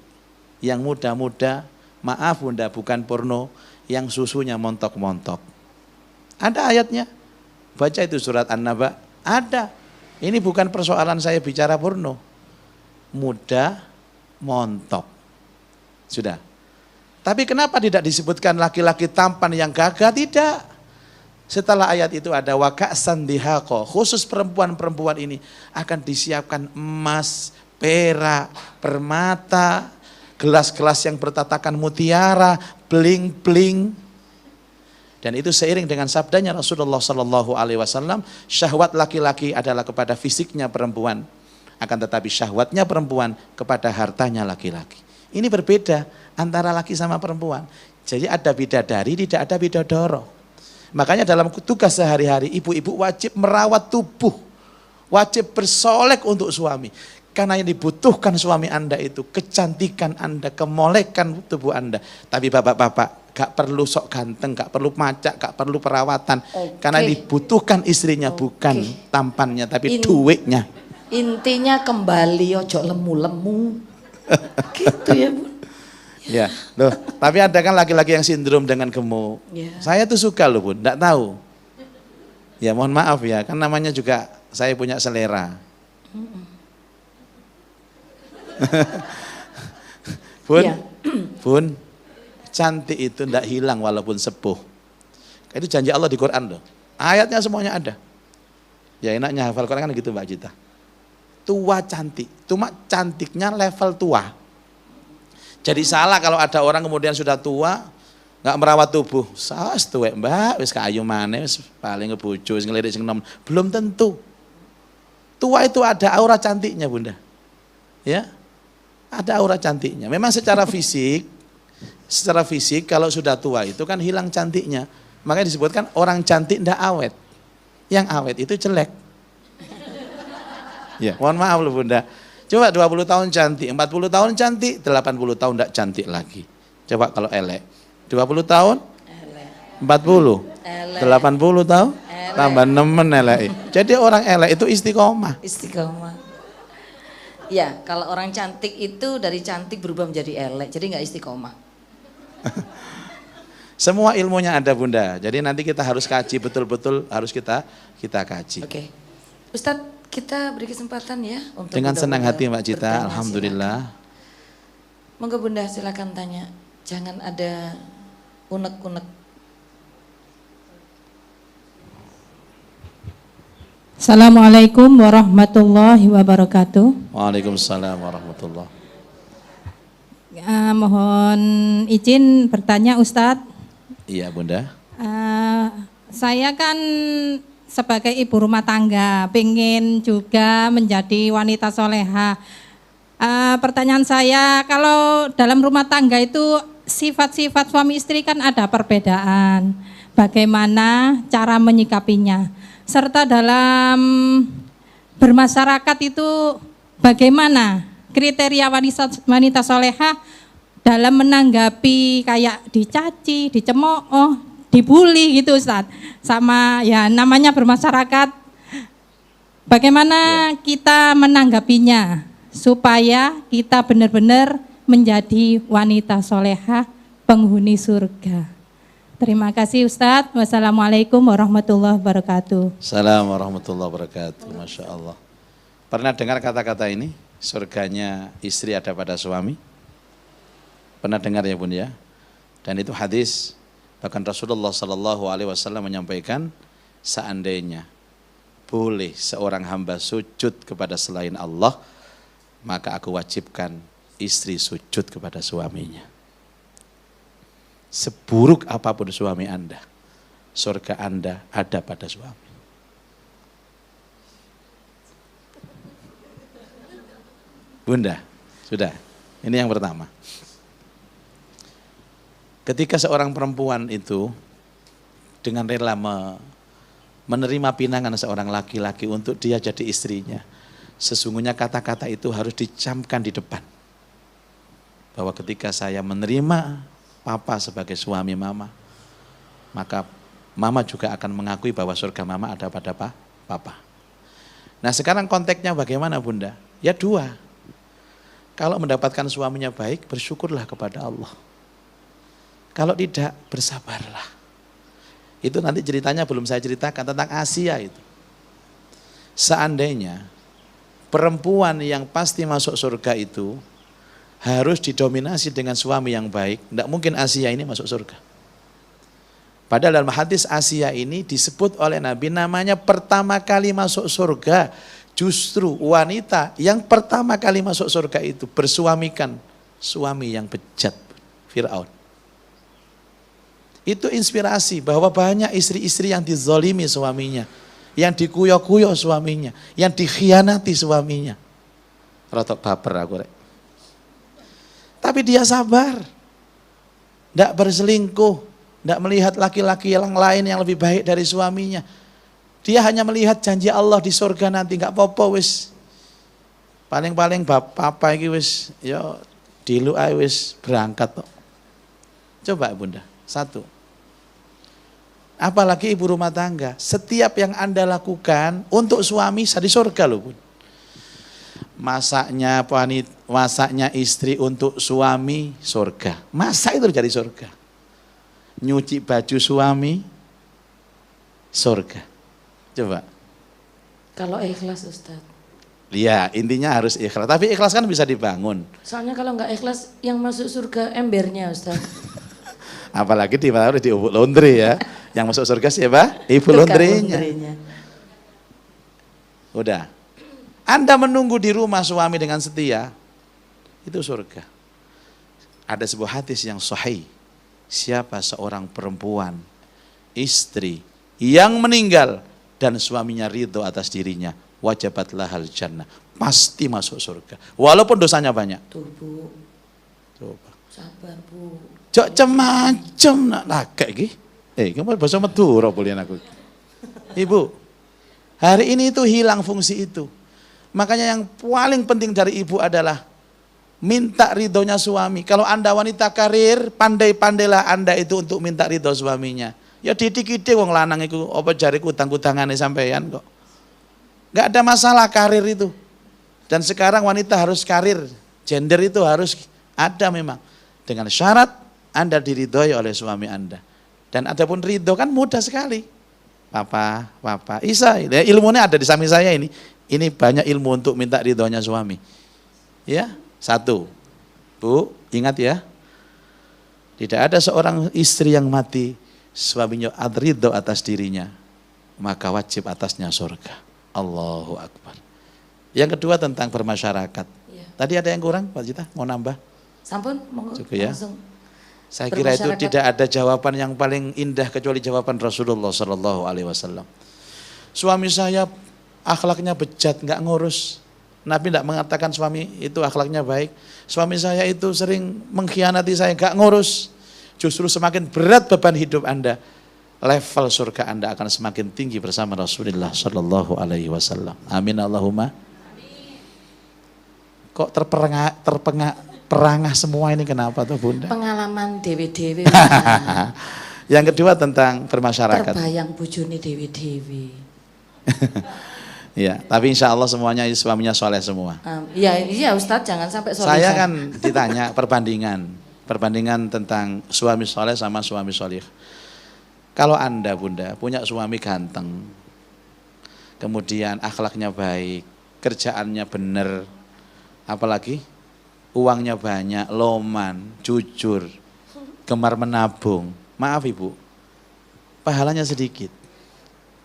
Yang muda-muda, maaf Bunda, bukan porno, yang susunya montok-montok. Ada ayatnya. Baca itu surat An-Naba. Ada. Ini bukan persoalan saya bicara porno. Muda, montok. Sudah. Tapi kenapa tidak disebutkan laki-laki tampan yang gagah? Tidak. Setelah ayat itu ada waka'san dihaqa. Khusus perempuan-perempuan ini akan disiapkan emas, perak, permata, gelas-gelas yang bertatakan mutiara, bling-bling. Dan itu seiring dengan sabdanya Rasulullah Sallallahu Alaihi Wasallam, syahwat laki-laki adalah kepada fisiknya perempuan, akan tetapi syahwatnya perempuan kepada hartanya laki-laki. Ini berbeda antara laki sama perempuan. Jadi ada bidadari, tidak ada bidodoro. Makanya dalam tugas sehari-hari ibu-ibu wajib merawat tubuh, wajib bersolek untuk suami. Karena yang dibutuhkan suami Anda itu kecantikan Anda, kemolekan tubuh Anda. Tapi bapak-bapak gak perlu sok ganteng, gak perlu macak, gak perlu perawatan. Karena dibutuhkan istrinya bukan tampannya tapi duitnya. Intinya kembali ojo lemu-lemu. Gitu ya Bu. Ya, loh, tapi ada kan laki-laki yang sindrom dengan gemuk. Ya. Saya tuh suka loh Bun, enggak tahu. Ya mohon maaf ya, kan namanya juga saya punya selera. Bun, Ya. Bun, cantik itu tidak hilang walaupun sepuh. Itu janji Allah di Quran loh. Ayatnya semuanya ada. Ya enaknya hafal Quran kan gitu Mbak Cita. Tua cantik, cuma cantiknya level tua. Jadi salah kalau ada orang kemudian sudah tua, nggak merawat tubuh. Saus tuwek Mbak, wis kayu maneh, wis paling ngebojo, wis ngelirik sing enom. Belum tentu. Tua itu ada aura cantiknya Bunda. Ya. Ada aura cantiknya. Memang secara fisik kalau sudah tua itu kan hilang cantiknya. Makanya disebutkan orang cantik ndak awet. Yang awet itu jelek. Ya, mohon maaf loh Bunda. Coba 20 tahun cantik, 40 tahun cantik, 80 tahun ndak cantik lagi. Coba kalau elek. 20 tahun? Elek. 40? Elek. 80 tahun? Elek. Tambah nemen elek. Jadi orang elek itu istiqomah. Istiqomah. Ya, kalau orang cantik itu dari cantik berubah menjadi elek, jadi nggak istiqomah. Semua ilmunya ada Bunda. Jadi nanti kita harus kaji betul-betul, harus kita kaji. Oke. Ustadz, kita beri kesempatan ya untuk dengan Bunda senang hati Mbak Cita, bertanya, alhamdulillah. Silakan. Monggo Bunda silakan tanya. Jangan ada unek-unek. Assalamualaikum warahmatullahi wabarakatuh. Waalaikumsalam warahmatullahi. Mohon izin bertanya Ustadz. Iya Bunda. Saya kan sebagai ibu rumah tangga, pengen juga menjadi wanita soleha. Pertanyaan saya, kalau dalam rumah tangga itu sifat-sifat suami istri kan ada perbedaan. Bagaimana cara menyikapinya? Serta dalam bermasyarakat itu bagaimana kriteria wanita solehah dalam menanggapi kayak dicaci, dicemooh, dibully gitu Ustaz. Sama ya namanya bermasyarakat. Bagaimana kita menanggapinya supaya kita benar-benar menjadi wanita solehah penghuni surga. Terima kasih Ustadz. Wassalamualaikum warahmatullahi wabarakatuh. Assalamualaikum warahmatullahi wabarakatuh. Masya Allah. Pernah dengar kata-kata ini? Surganya istri ada pada suami? Pernah dengar ya Bun ya? Dan itu hadis. Bahkan Rasulullah SAW menyampaikan, seandainya boleh seorang hamba sujud kepada selain Allah, maka aku wajibkan istri sujud kepada suaminya. Seburuk apapun suami Anda, surga Anda ada pada suami. Bunda, sudah. Ini yang pertama. Ketika seorang perempuan itu dengan rela menerima pinangan seorang laki-laki untuk dia jadi istrinya, sesungguhnya kata-kata itu harus dicamkan di depan. Bahwa ketika saya menerima papa sebagai suami mama, maka mama juga akan mengakui bahwa surga mama ada pada papa. Nah sekarang konteksnya bagaimana Bunda? Ya dua. Kalau mendapatkan suaminya baik, bersyukurlah kepada Allah. Kalau tidak, bersabarlah. Itu nanti ceritanya belum saya ceritakan tentang Asia itu. Seandainya perempuan yang pasti masuk surga itu harus didominasi dengan suami yang baik, tidak mungkin Asia ini masuk surga. Padahal dalam hadis Asia ini disebut oleh Nabi namanya pertama kali masuk surga. Justru wanita yang pertama kali masuk surga itu bersuamikan suami yang bejat, Fir'aun. Itu inspirasi bahwa banyak istri-istri yang dizolimi suaminya, yang dikuyo-kuyo suaminya, yang dikhianati suaminya. Rotok baper aku rek. Tapi dia sabar, tidak berselingkuh, tidak melihat laki-laki yang lain yang lebih baik dari suaminya. Dia hanya melihat janji Allah di surga nanti, nggak apa-apa wis. Paling-paling papa iki wis, yo dilu ae wis berangkat kok. Coba Bunda, satu. Apalagi ibu rumah tangga, setiap yang Anda lakukan untuk suami di surga loh Bun. Masaknya istri untuk suami surga. Masak itu jadi surga. Nyuci baju suami surga. Coba. Kalau ikhlas Ustaz. Iya, intinya harus ikhlas. Tapi ikhlas kan bisa dibangun. Soalnya kalau nggak ikhlas, yang masuk surga embernya Ustaz. Apalagi di ibu laundry ya. Yang masuk surga siapa? Ibu laundrynya. Udah. Anda menunggu di rumah suami dengan setia, itu surga. Ada sebuah hadis yang sahih. Siapa seorang perempuan, istri yang meninggal dan suaminya ridho atas dirinya, wajabat lahal jannah, pasti masuk surga. Walaupun dosanya banyak. Tuh Bu. Coba. Sabar Bu. Jok cemacem nak lagak iki. Kamu bahasa Madura boleh aku. Ibu, hari ini itu hilang fungsi itu. Makanya yang paling penting dari ibu adalah minta ridhonya suami. Kalau Anda wanita karir, pandai-pandailah Anda itu untuk minta ridho suaminya. Ya didik-didik wong lanang iku apa jariku utang-utangane sampean kok. Enggak ada masalah karir itu. Dan sekarang wanita harus karir, gender itu harus ada memang. Dengan syarat Anda diridhoi oleh suami Anda. Dan adapun ridho kan mudah sekali. Papa, Isa, ilmunya ada di samping saya ini. Ini banyak ilmu untuk minta ridhonya suami. Ya, satu. Bu, ingat ya. Tidak ada seorang istri yang mati suaminya ridho atas dirinya, maka wajib atasnya surga. Allahu Akbar. Yang kedua tentang bermasyarakat. Ya. Tadi ada yang kurang, Pak Cita? Mau nambah? Sampun, mau ya? langsung. Saya kira itu tidak ada jawaban yang paling indah kecuali jawaban Rasulullah SAW. Suami saya akhlaknya bejat, nggak ngurus. Nabi tidak mengatakan suami itu akhlaknya baik. Suami saya itu sering mengkhianati saya, gak ngurus. Justru semakin berat beban hidup Anda, level surga Anda akan semakin tinggi bersama Rasulullah Shallallahu Alaihi Wasallam. Amin Allahumma. Kok terperangah semua ini kenapa tuh Bunda? Pengalaman dewi-dewi. Yang kedua tentang bermasyarakat. Terbayang bojone dewi-dewi. Ya, tapi insya Allah semuanya suaminya soleh semua. Iya Ustadz, jangan sampai soleh. Saya kan ditanya perbandingan tentang suami soleh sama suami solih. Kalau Anda Bunda punya suami ganteng, kemudian akhlaknya baik, kerjaannya benar, apalagi uangnya banyak, loman, jujur, gemar menabung, maaf Ibu, pahalanya sedikit.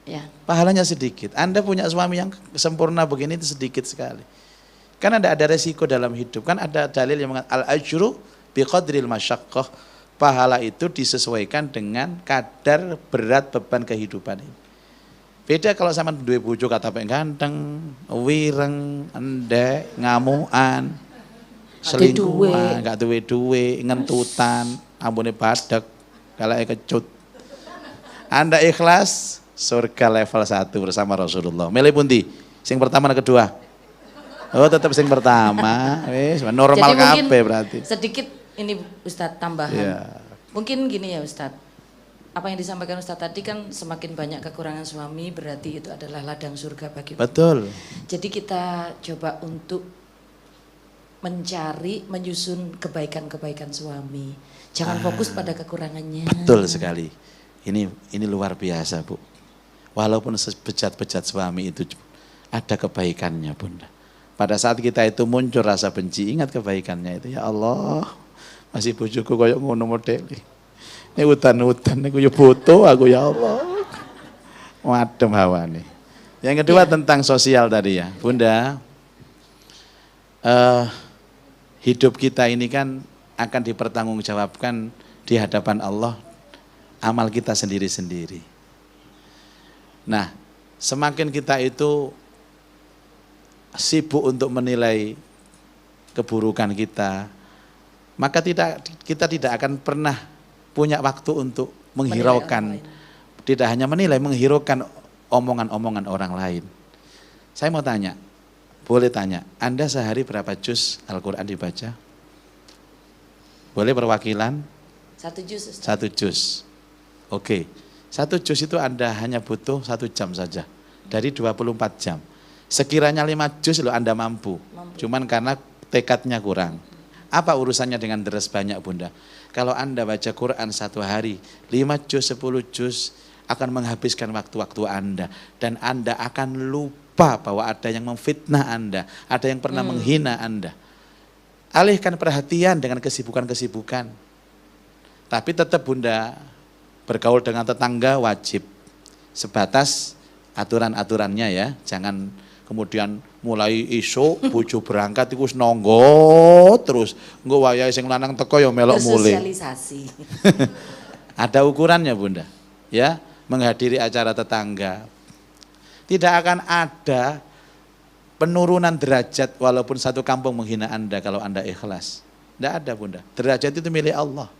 Ya. Pahalanya sedikit. Anda punya suami yang sempurna begini itu sedikit sekali. Kan ada resiko dalam hidup. Kan ada dalil yang mengatakan al-ajru biqadril masyaqqah. Pahala itu disesuaikan dengan kadar berat beban kehidupan ini. Beda kalau sama duwe bojo kata pengen ganteng, wireng, endek, ngamuan, selingkuhan, gak duwe, ngentutan, ambune badek, galake kecut. Anda ikhlas, surga level 1 bersama Rasulullah. Milih pundi? Sing pertama dan kedua? Oh tetap sing pertama. Wis normal kabeh berarti. Sedikit ini Ustadz tambahan. Ya. Mungkin gini ya Ustadz. Apa yang disampaikan Ustadz tadi kan semakin banyak kekurangan suami berarti itu adalah ladang surga bagi kita. Betul. Jadi kita coba untuk mencari, menyusun kebaikan-kebaikan suami. Jangan fokus pada kekurangannya. Betul sekali. Ini luar biasa Bu. Walaupun sebejat-bejat suami itu ada kebaikannya Bunda. Pada saat kita itu muncul rasa benci, ingat kebaikannya itu. Ya Allah, masih bojoku koyo ngono model. Ini hutan-hutan, ini butuh aku ya Allah. Wadem hawa nih. Yang kedua tentang sosial tadi ya. Bunda, hidup kita ini kan akan dipertanggungjawabkan di hadapan Allah, amal kita sendiri-sendiri. Nah, semakin kita itu sibuk untuk menilai keburukan kita, maka kita tidak akan pernah punya waktu untuk menghiraukan, tidak hanya menilai, menghiraukan omongan-omongan orang lain. Saya mau tanya, boleh tanya, Anda sehari berapa juz Al-Quran dibaca? Boleh perwakilan? 1 juz Ustaz. 1 juz. Oke. 1 juz itu Anda hanya butuh 1 jam saja. Dari 24 jam. Sekiranya 5 juz loh Anda mampu. Cuman karena tekadnya kurang. Apa urusannya dengan deres banyak Bunda? Kalau Anda baca Quran 1 hari, 5 juz, 10 juz akan menghabiskan waktu-waktu Anda. Dan Anda akan lupa bahwa ada yang memfitnah Anda. Ada yang pernah menghina Anda. Alihkan perhatian dengan kesibukan-kesibukan. Tapi tetap Bunda, bergaul dengan tetangga wajib. Sebatas aturan-aturannya ya. Jangan kemudian mulai isu bojo berangkat iku wis nonggo terus. Engko wayahe sing lanang teko ya melok mulih. Bersosialisasi. Ada ukurannya Bunda. Ya, menghadiri acara tetangga. Tidak akan ada penurunan derajat walaupun satu kampung menghina Anda kalau Anda ikhlas. Tidak ada Bunda. Derajat itu milik Allah.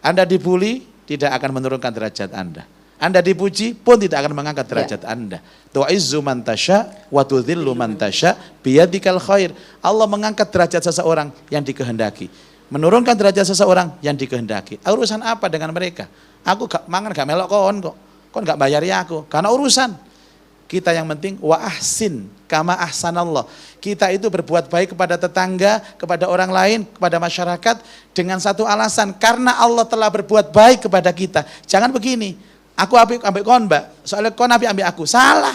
Anda dibully tidak akan menurunkan derajat Anda. Anda dipuji pun tidak akan mengangkat derajat Anda. Tu'izzu man tasya wa tudhillu man tasya biyadikal khair. Allah mengangkat derajat seseorang yang dikehendaki. Menurunkan derajat seseorang yang dikehendaki. Urusan apa dengan mereka? Aku gak mangan gak melok kon kok. Kon gak bayari aku. Karena urusan. Kita yang penting wa ahsin kama ahsanallah. Kita itu berbuat baik kepada tetangga, kepada orang lain, kepada masyarakat dengan satu alasan, karena Allah telah berbuat baik kepada kita. Jangan begini, aku ambil kon Mbak, soalnya kon ambil aku. Salah.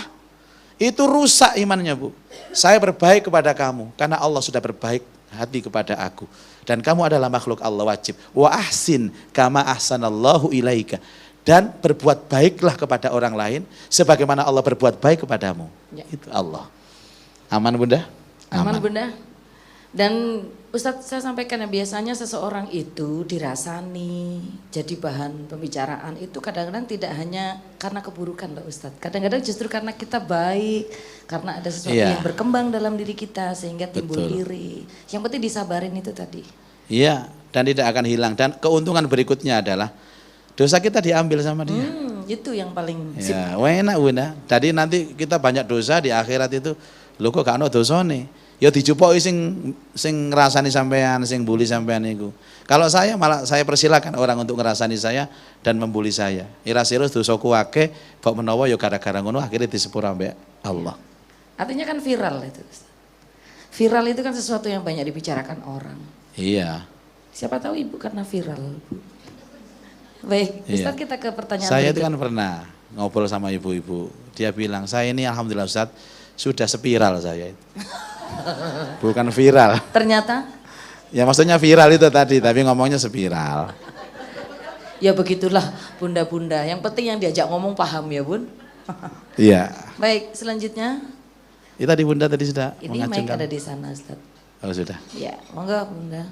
Itu rusak imannya Bu. Saya berbaik kepada kamu karena Allah sudah berbaik hati kepada aku. Dan kamu adalah makhluk Allah wajib. Wa ahsin kama ahsanallahu ilaika. Dan berbuat baiklah kepada orang lain sebagaimana Allah berbuat baik kepadamu. Ya. Itu Allah. Aman Bunda? Aman Bunda. Dan Ustadz saya sampaikan ya, biasanya seseorang itu dirasani jadi bahan pembicaraan itu kadang-kadang tidak hanya karena keburukan loh Ustadz. Kadang-kadang justru karena kita baik, karena ada sesuatu Iya. yang berkembang dalam diri kita sehingga timbul Betul. iri. Yang penting disabarin itu tadi. Iya, dan tidak akan hilang. Dan keuntungan berikutnya adalah dosa kita diambil sama dia. Itu yang paling Ya, enak Bunda. Jadi nanti kita banyak dosa di akhirat itu. Lho kok gak ono dosane? Ya dijupoki sing ngrasani sampean, sing bully sampean iku. Kalau saya malah saya persilakan orang untuk ngrasani saya dan membuli saya. Ira-sira dosaku akeh, kok menawa ya gara-gara ngono akhirnya disepura ambek Allah. artinya kan viral itu. Ustadz. Viral itu kan sesuatu yang banyak dibicarakan orang. Iya. Siapa tahu Ibu karena viral. Bu. Baik, Iya. Ustadz kita ke pertanyaan Saya itu berikut. kan pernah ngobrol sama ibu-ibu. Dia bilang, saya ini alhamdulillah Ustaz sudah spiral saya itu. Bukan viral. Ternyata Ya maksudnya viral itu tadi, tapi ngomongnya spiral. ya begitulah bunda-bunda. Yang penting yang diajak ngomong paham ya Bun. Iya. Baik, selanjutnya Itu tadi Bunda tadi sudah ini mic mengacungkan. ada di sana Ustadz. Oh sudah. Ya, monggo Bunda.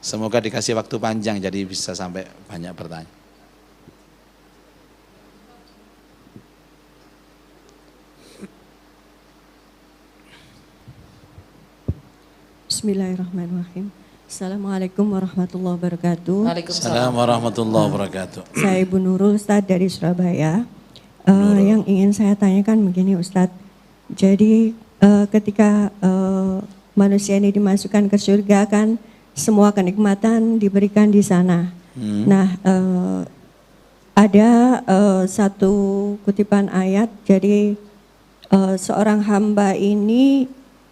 Semoga dikasih waktu panjang jadi bisa sampai banyak pertanyaan. Bismillahirrahmanirrahim. Assalamualaikum warahmatullahi wabarakatuh. Waalaikumsalam. Assalamualaikum warahmatullahi wabarakatuh. Saya Ibu Nurul Ustadz dari Surabaya. Yang ingin saya tanyakan begini Ustadz. Jadi ketika manusia ini dimasukkan ke surga kan semua kenikmatan diberikan di sana. Nah ada satu kutipan ayat. Jadi seorang hamba ini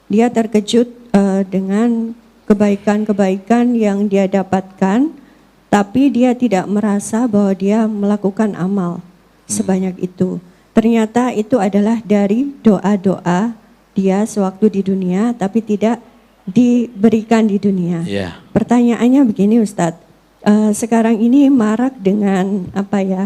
dia terkejut dengan kebaikan-kebaikan yang dia dapatkan, tapi dia tidak merasa bahwa dia melakukan amal sebanyak itu. Ternyata itu adalah dari doa-doa dia sewaktu di dunia, tapi tidak diberikan di dunia. Iya. Pertanyaannya begini Ustadz, sekarang ini marak dengan apa ya,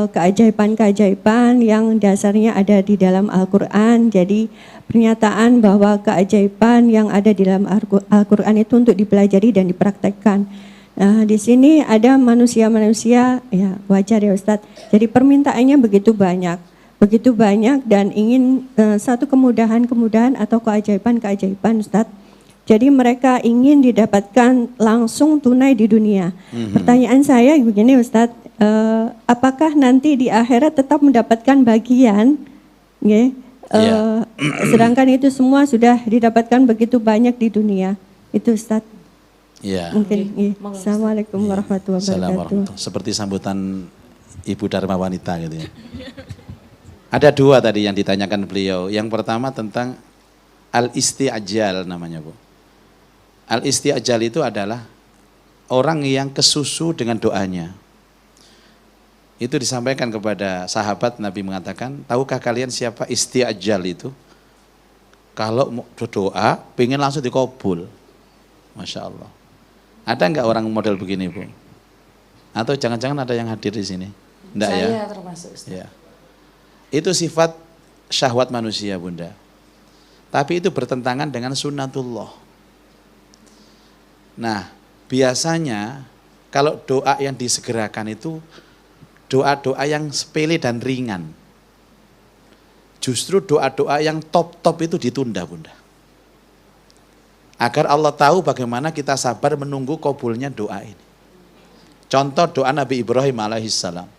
keajaiban-keajaiban yang dasarnya ada di dalam Al-Quran. Jadi pernyataan bahwa keajaiban yang ada di dalam Al-Quran itu untuk dipelajari dan dipraktekkan. Nah, di sini ada manusia-manusia, ya wajar ya Ustadz. Jadi permintaannya begitu banyak dan ingin satu kemudahan-kemudahan atau keajaiban-keajaiban Ustadz. Jadi mereka ingin didapatkan langsung tunai di dunia. Pertanyaan saya begini Ustadz, apakah nanti di akhirat tetap mendapatkan bagian, ya? Sedangkan itu semua sudah didapatkan begitu banyak di dunia. Itu Ustadz. Iya. Mungkin. Ya. Monggo, Ustadz. Assalamualaikum warahmatullahi Assalamualaikum. wabarakatuh. Seperti sambutan Ibu Dharma Wanita gitu ya. Ada dua tadi yang ditanyakan beliau. Yang pertama tentang al-isti'jal namanya Bu. Al-isti'jal itu adalah orang yang kesusu dengan doanya. Itu disampaikan kepada sahabat, Nabi mengatakan, tahukah kalian siapa isti'jal itu? Kalau mau doa, pengen langsung dikabul. Masya Allah. Ada enggak orang model begini Bu? Atau jangan-jangan ada yang hadir di sini? Enggak ya? Saya termasuk Ustadz. Ya. Itu sifat syahwat manusia Bunda. Tapi itu bertentangan dengan sunnatullah. Nah, biasanya kalau doa yang disegerakan itu doa-doa yang sepele dan ringan. Justru doa-doa yang top-top itu ditunda Bunda. Agar Allah tahu bagaimana kita sabar menunggu kabulnya doa ini. Contoh doa Nabi Ibrahim alaihissalam.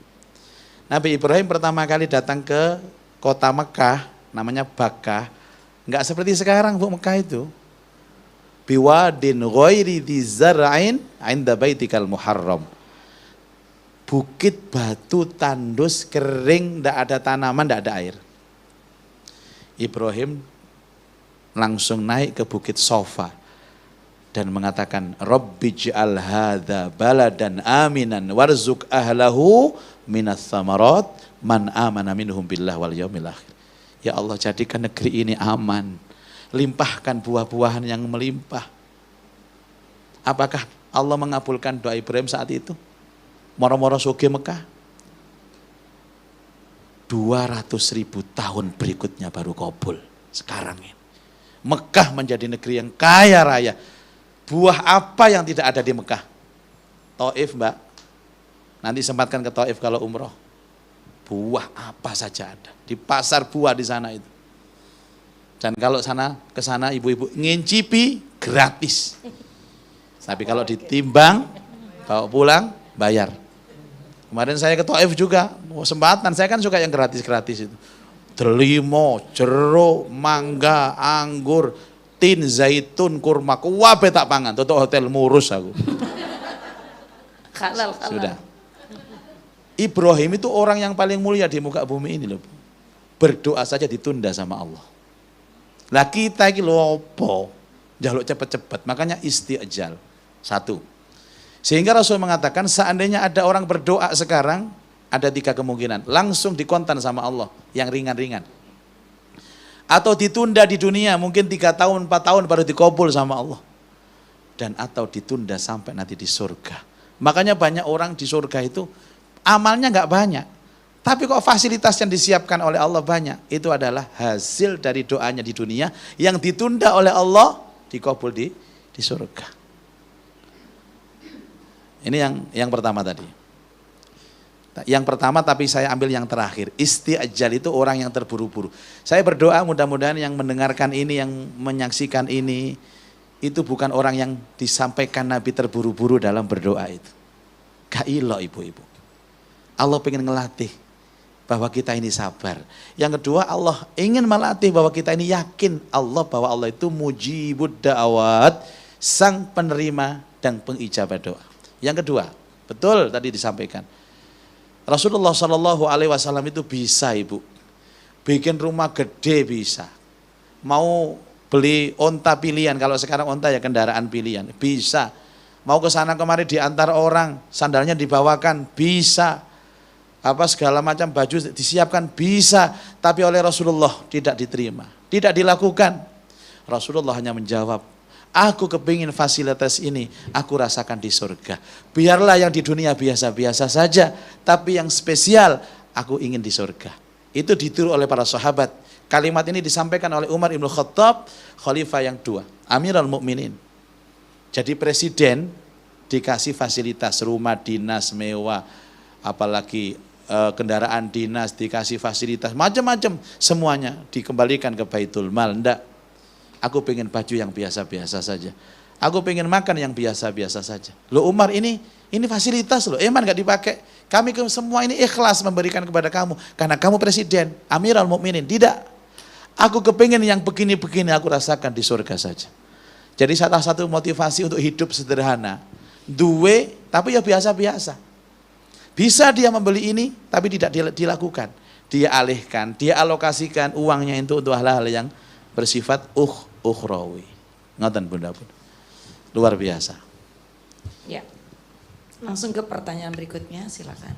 Nabi Ibrahim pertama kali datang ke kota Mekah, namanya Bakkah. Enggak seperti sekarang Bu Mekah itu. Biwadin ghairi dzi zar'ain 'inda baitikal muharram. Bukit batu tandus kering, enggak ada tanaman, enggak ada air. Ibrahim langsung naik ke bukit Sofa dan mengatakan Rabbij'al hadza baladan aminan warzuq ahlahu minas samarat man amana minhum billah wal yaumil akhir. Ya Allah, jadikan negeri ini aman. Limpahkan buah-buahan yang melimpah. Apakah Allah mengabulkan doa Ibrahim saat itu? Moro-moro sugih Mekah. 200.000 tahun berikutnya baru kabul. Sekarang ini. Mekah menjadi negeri yang kaya raya. Buah apa yang tidak ada di Mekah? Taif, Mbak. Nanti sempatkan ke Taif kalau umroh. Buah apa saja ada. Di pasar buah di sana itu. Dan kalau ke sana ibu-ibu ngincipi gratis. Tapi kalau ditimbang, bawa pulang, bayar. Kemarin saya ke Taif juga, sempatan, saya kan suka yang gratis-gratis itu. Delimo, jeruk, mangga, anggur, tin, zaitun, kurma, kuwabe tak pangan, tutup hotel murus aku. Halal. Sudah. Ibrahim itu orang yang paling mulia di muka bumi ini loh. Berdoa saja ditunda sama Allah. Lah kita iki lho apa? Jaluk cepet-cepet, makanya isti'jal. Satu. Sehingga Rasul mengatakan seandainya ada orang berdoa sekarang, ada 3 kemungkinan. Langsung dikontan sama Allah, yang ringan-ringan. Atau ditunda di dunia, mungkin 3 tahun, 4 tahun baru dikabul sama Allah. Dan atau ditunda sampai nanti di surga. Makanya banyak orang di surga itu, amalnya nggak banyak. Tapi kok fasilitas yang disiapkan oleh Allah banyak. Itu adalah hasil dari doanya di dunia, yang ditunda oleh Allah, dikabul di surga. Ini yang pertama tadi. Yang pertama tapi saya ambil yang terakhir. Isti'jal itu orang yang terburu-buru. Saya berdoa mudah-mudahan yang mendengarkan ini, yang menyaksikan ini, itu bukan orang yang disampaikan Nabi terburu-buru dalam berdoa itu. Gak ilo ibu-ibu. Allah pengen ngelatih bahwa kita ini sabar. Yang kedua, Allah ingin melatih bahwa kita ini yakin bahwa Allah itu mujibud da'awat, sang penerima dan pengijabah doa. Yang kedua, betul tadi disampaikan. Rasulullah SAW itu bisa ibu, bikin rumah gede bisa. Mau beli onta pilihan, kalau sekarang onta ya kendaraan pilihan, bisa. Mau ke sana kemari diantar orang, sandalnya dibawakan, bisa. Apa segala macam baju disiapkan, bisa. Tapi oleh Rasulullah tidak diterima, tidak dilakukan. Rasulullah hanya menjawab, aku kepingin fasilitas ini, aku rasakan di surga. Biarlah yang di dunia biasa-biasa saja, tapi yang spesial aku ingin di surga. Itu ditiru oleh para sahabat. Kalimat ini disampaikan oleh Umar Ibn Khattab, khalifah yang 2, Amirul Mukminin. Jadi presiden dikasih fasilitas rumah dinas mewah, apalagi kendaraan dinas, dikasih fasilitas macam-macam, semuanya dikembalikan ke Baitul Mal. Enggak, aku pengen baju yang biasa-biasa saja, aku pengen makan yang biasa-biasa saja. Loh Umar, ini fasilitas loh, eman gak dipakai? Kami semua ini ikhlas memberikan kepada kamu karena kamu presiden, Amirul Mukminin. Tidak, aku kepingin yang begini-begini aku rasakan di surga saja. Jadi salah satu motivasi untuk hidup sederhana, duwe tapi ya biasa-biasa. Bisa dia membeli ini tapi tidak dilakukan. Dia alihkan, dia alokasikan uangnya itu untuk hal-hal yang bersifat ukhrawi. Ngoten Bunda. Luar biasa. Ya. Langsung ke pertanyaan berikutnya, silakan.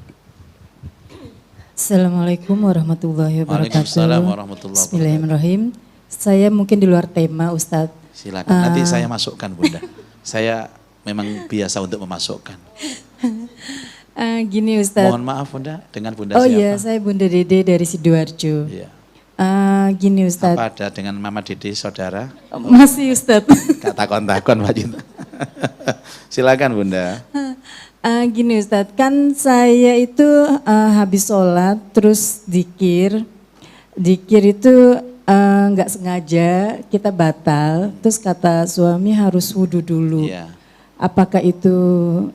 Assalamualaikum warahmatullahi wabarakatuh. Waalaikumsalam warahmatullahi wabarakatuh. Bismillahirrahmanirrahim. Saya mungkin di luar tema Ustadz. Silakan, nanti saya masukkan Bunda. Saya memang biasa untuk memasukkan. Gini Ustadz. Mohon maaf Bunda, dengan Bunda Oh siapa? iya, saya Bunda Dede dari Sidoarjo. Iya. Gini Ustadz. Apa ada dengan Mama Dede saudara? Masih Ustadz. Takon-takon Pak Cinta. Silakan Bunda. Gini Ustadz, kan saya itu habis sholat terus dikir itu nggak sengaja kita batal, terus kata suami harus wudhu dulu. Iya. Apakah itu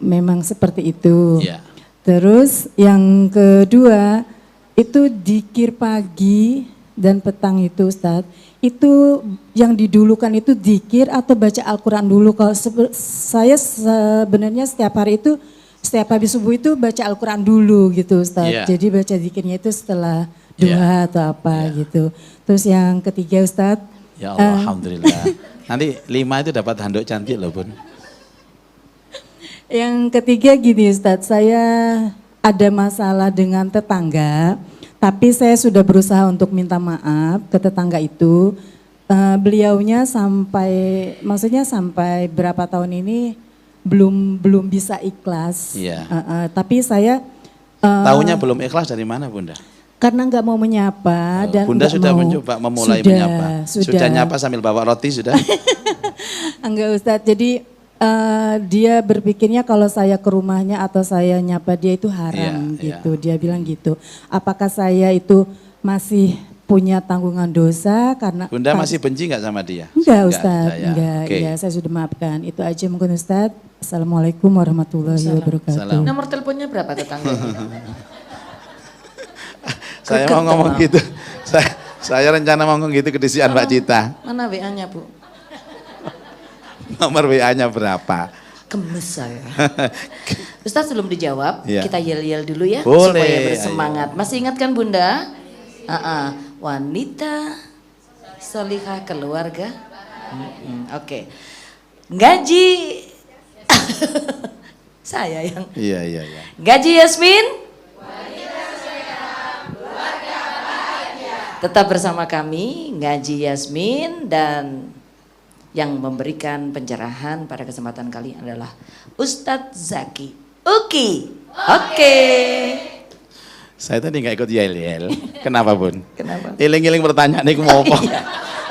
memang seperti itu? Iya. Terus yang kedua itu dikir pagi dan petang itu Ustadz, itu yang didulukan itu dikir atau baca Al-Quran dulu? Kalau saya sebenarnya setiap hari itu, setiap habis subuh itu baca Al-Quran dulu gitu Ustadz. Yeah. Jadi baca dikirnya itu setelah duha atau apa gitu. Terus yang ketiga Ustadz. Ya Allah, alhamdulillah. Nanti 5 itu dapat handuk cantik loh Bun. Yang ketiga gini Ustadz, saya ada masalah dengan tetangga, tapi saya sudah berusaha untuk minta maaf ke tetangga itu. Beliaunya maksudnya sampai berapa tahun ini belum bisa ikhlas. Iya. Tapi saya Tahunya belum ikhlas dari mana Bunda? Karena nggak mau menyapa dan Bunda nggak sudah mau, mencoba memulai sudah, menyapa. Sudah nyapa sambil bawa roti sudah. Enggak Ustadz, jadi dia berpikirnya kalau saya ke rumahnya atau saya nyapa dia itu haram Iya, gitu. Dia bilang gitu. Apakah saya itu masih punya tanggungan dosa karena Bunda masih benci nggak sama dia? Enggak Ustadz, ya. enggak. Oke. Ya saya sudah maafkan. Itu aja mungkin Ustadz. Assalamualaikum warahmatullahi wabarakatuh. Salam. Nomor teleponnya berapa tetangga? Saya mau ngomong gitu. Saya rencana mau ngomong gitu ke disian Mbak Cita. Mana WA-nya Bu? Nomor WA-nya berapa? Gemes saya. Ustaz belum dijawab, Iya. kita yel-yel dulu ya Boleh, supaya bersemangat. Masih ingat kan Bunda? Wanita solihah keluarga. Oke. Gaji saya yang Iya. Gaji Yasmin. Tetap bersama kami, Ngaji Yasmin, dan yang memberikan pencerahan pada kesempatan kali ini adalah Ustadz Zaki Uki. Oke. Saya tadi nggak ikut yel-yel. Kenapa Bun? Kenapa? Iling-iling pertanyaan ini mau apa? Iya.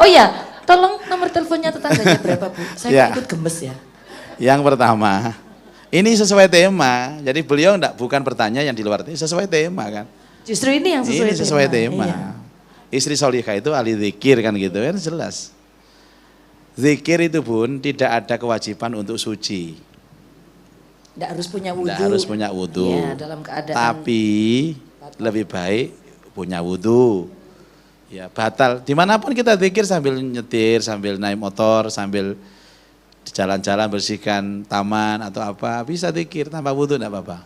Oh ya, tolong nomor teleponnya tetangganya berapa Bu? Saya Ya. ikut gemes ya. Yang pertama, ini sesuai tema. Jadi beliau bukan bertanya yang di luar tema, sesuai tema kan. Justru ini yang sesuai Ini sesuai tema. Iya. Istri solihah itu ahli zikir kan gitu kan jelas. Zikir itu Bun tidak ada kewajiban untuk suci. Nggak harus punya wudhu. Tidak harus punya wudhu. Ya, dalam keadaan. Tapi lebih baik punya wudhu. Ya batal. Dimanapun kita zikir sambil nyetir, sambil naik motor, sambil di jalan-jalan bersihkan taman atau apa, bisa zikir tanpa wudhu enggak apa-apa.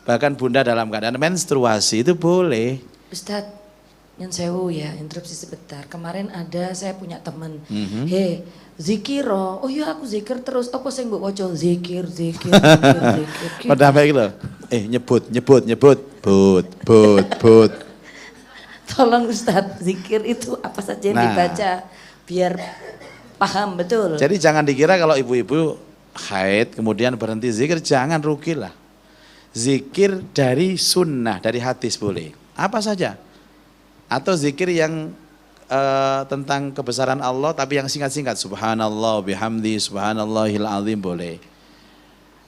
Bahkan Bunda dalam keadaan menstruasi itu boleh. Ustadz, yang sewu ya, interupsi sebentar. Kemarin ada saya punya temen, Mhm. he zikiro, oh iya aku zikir terus, apa sih mbok waca zikir. Pada baik loh. Nyebut, but. Tolong Ustadz, zikir itu apa saja yang Nah. dibaca biar paham betul. Jadi jangan dikira kalau ibu-ibu haid kemudian berhenti zikir, jangan rugi lah. Zikir dari sunnah, dari hadis boleh. Apa saja. Atau zikir yang tentang kebesaran Allah tapi yang singkat-singkat. Subhanallah bihamdi subhanallahil azim boleh.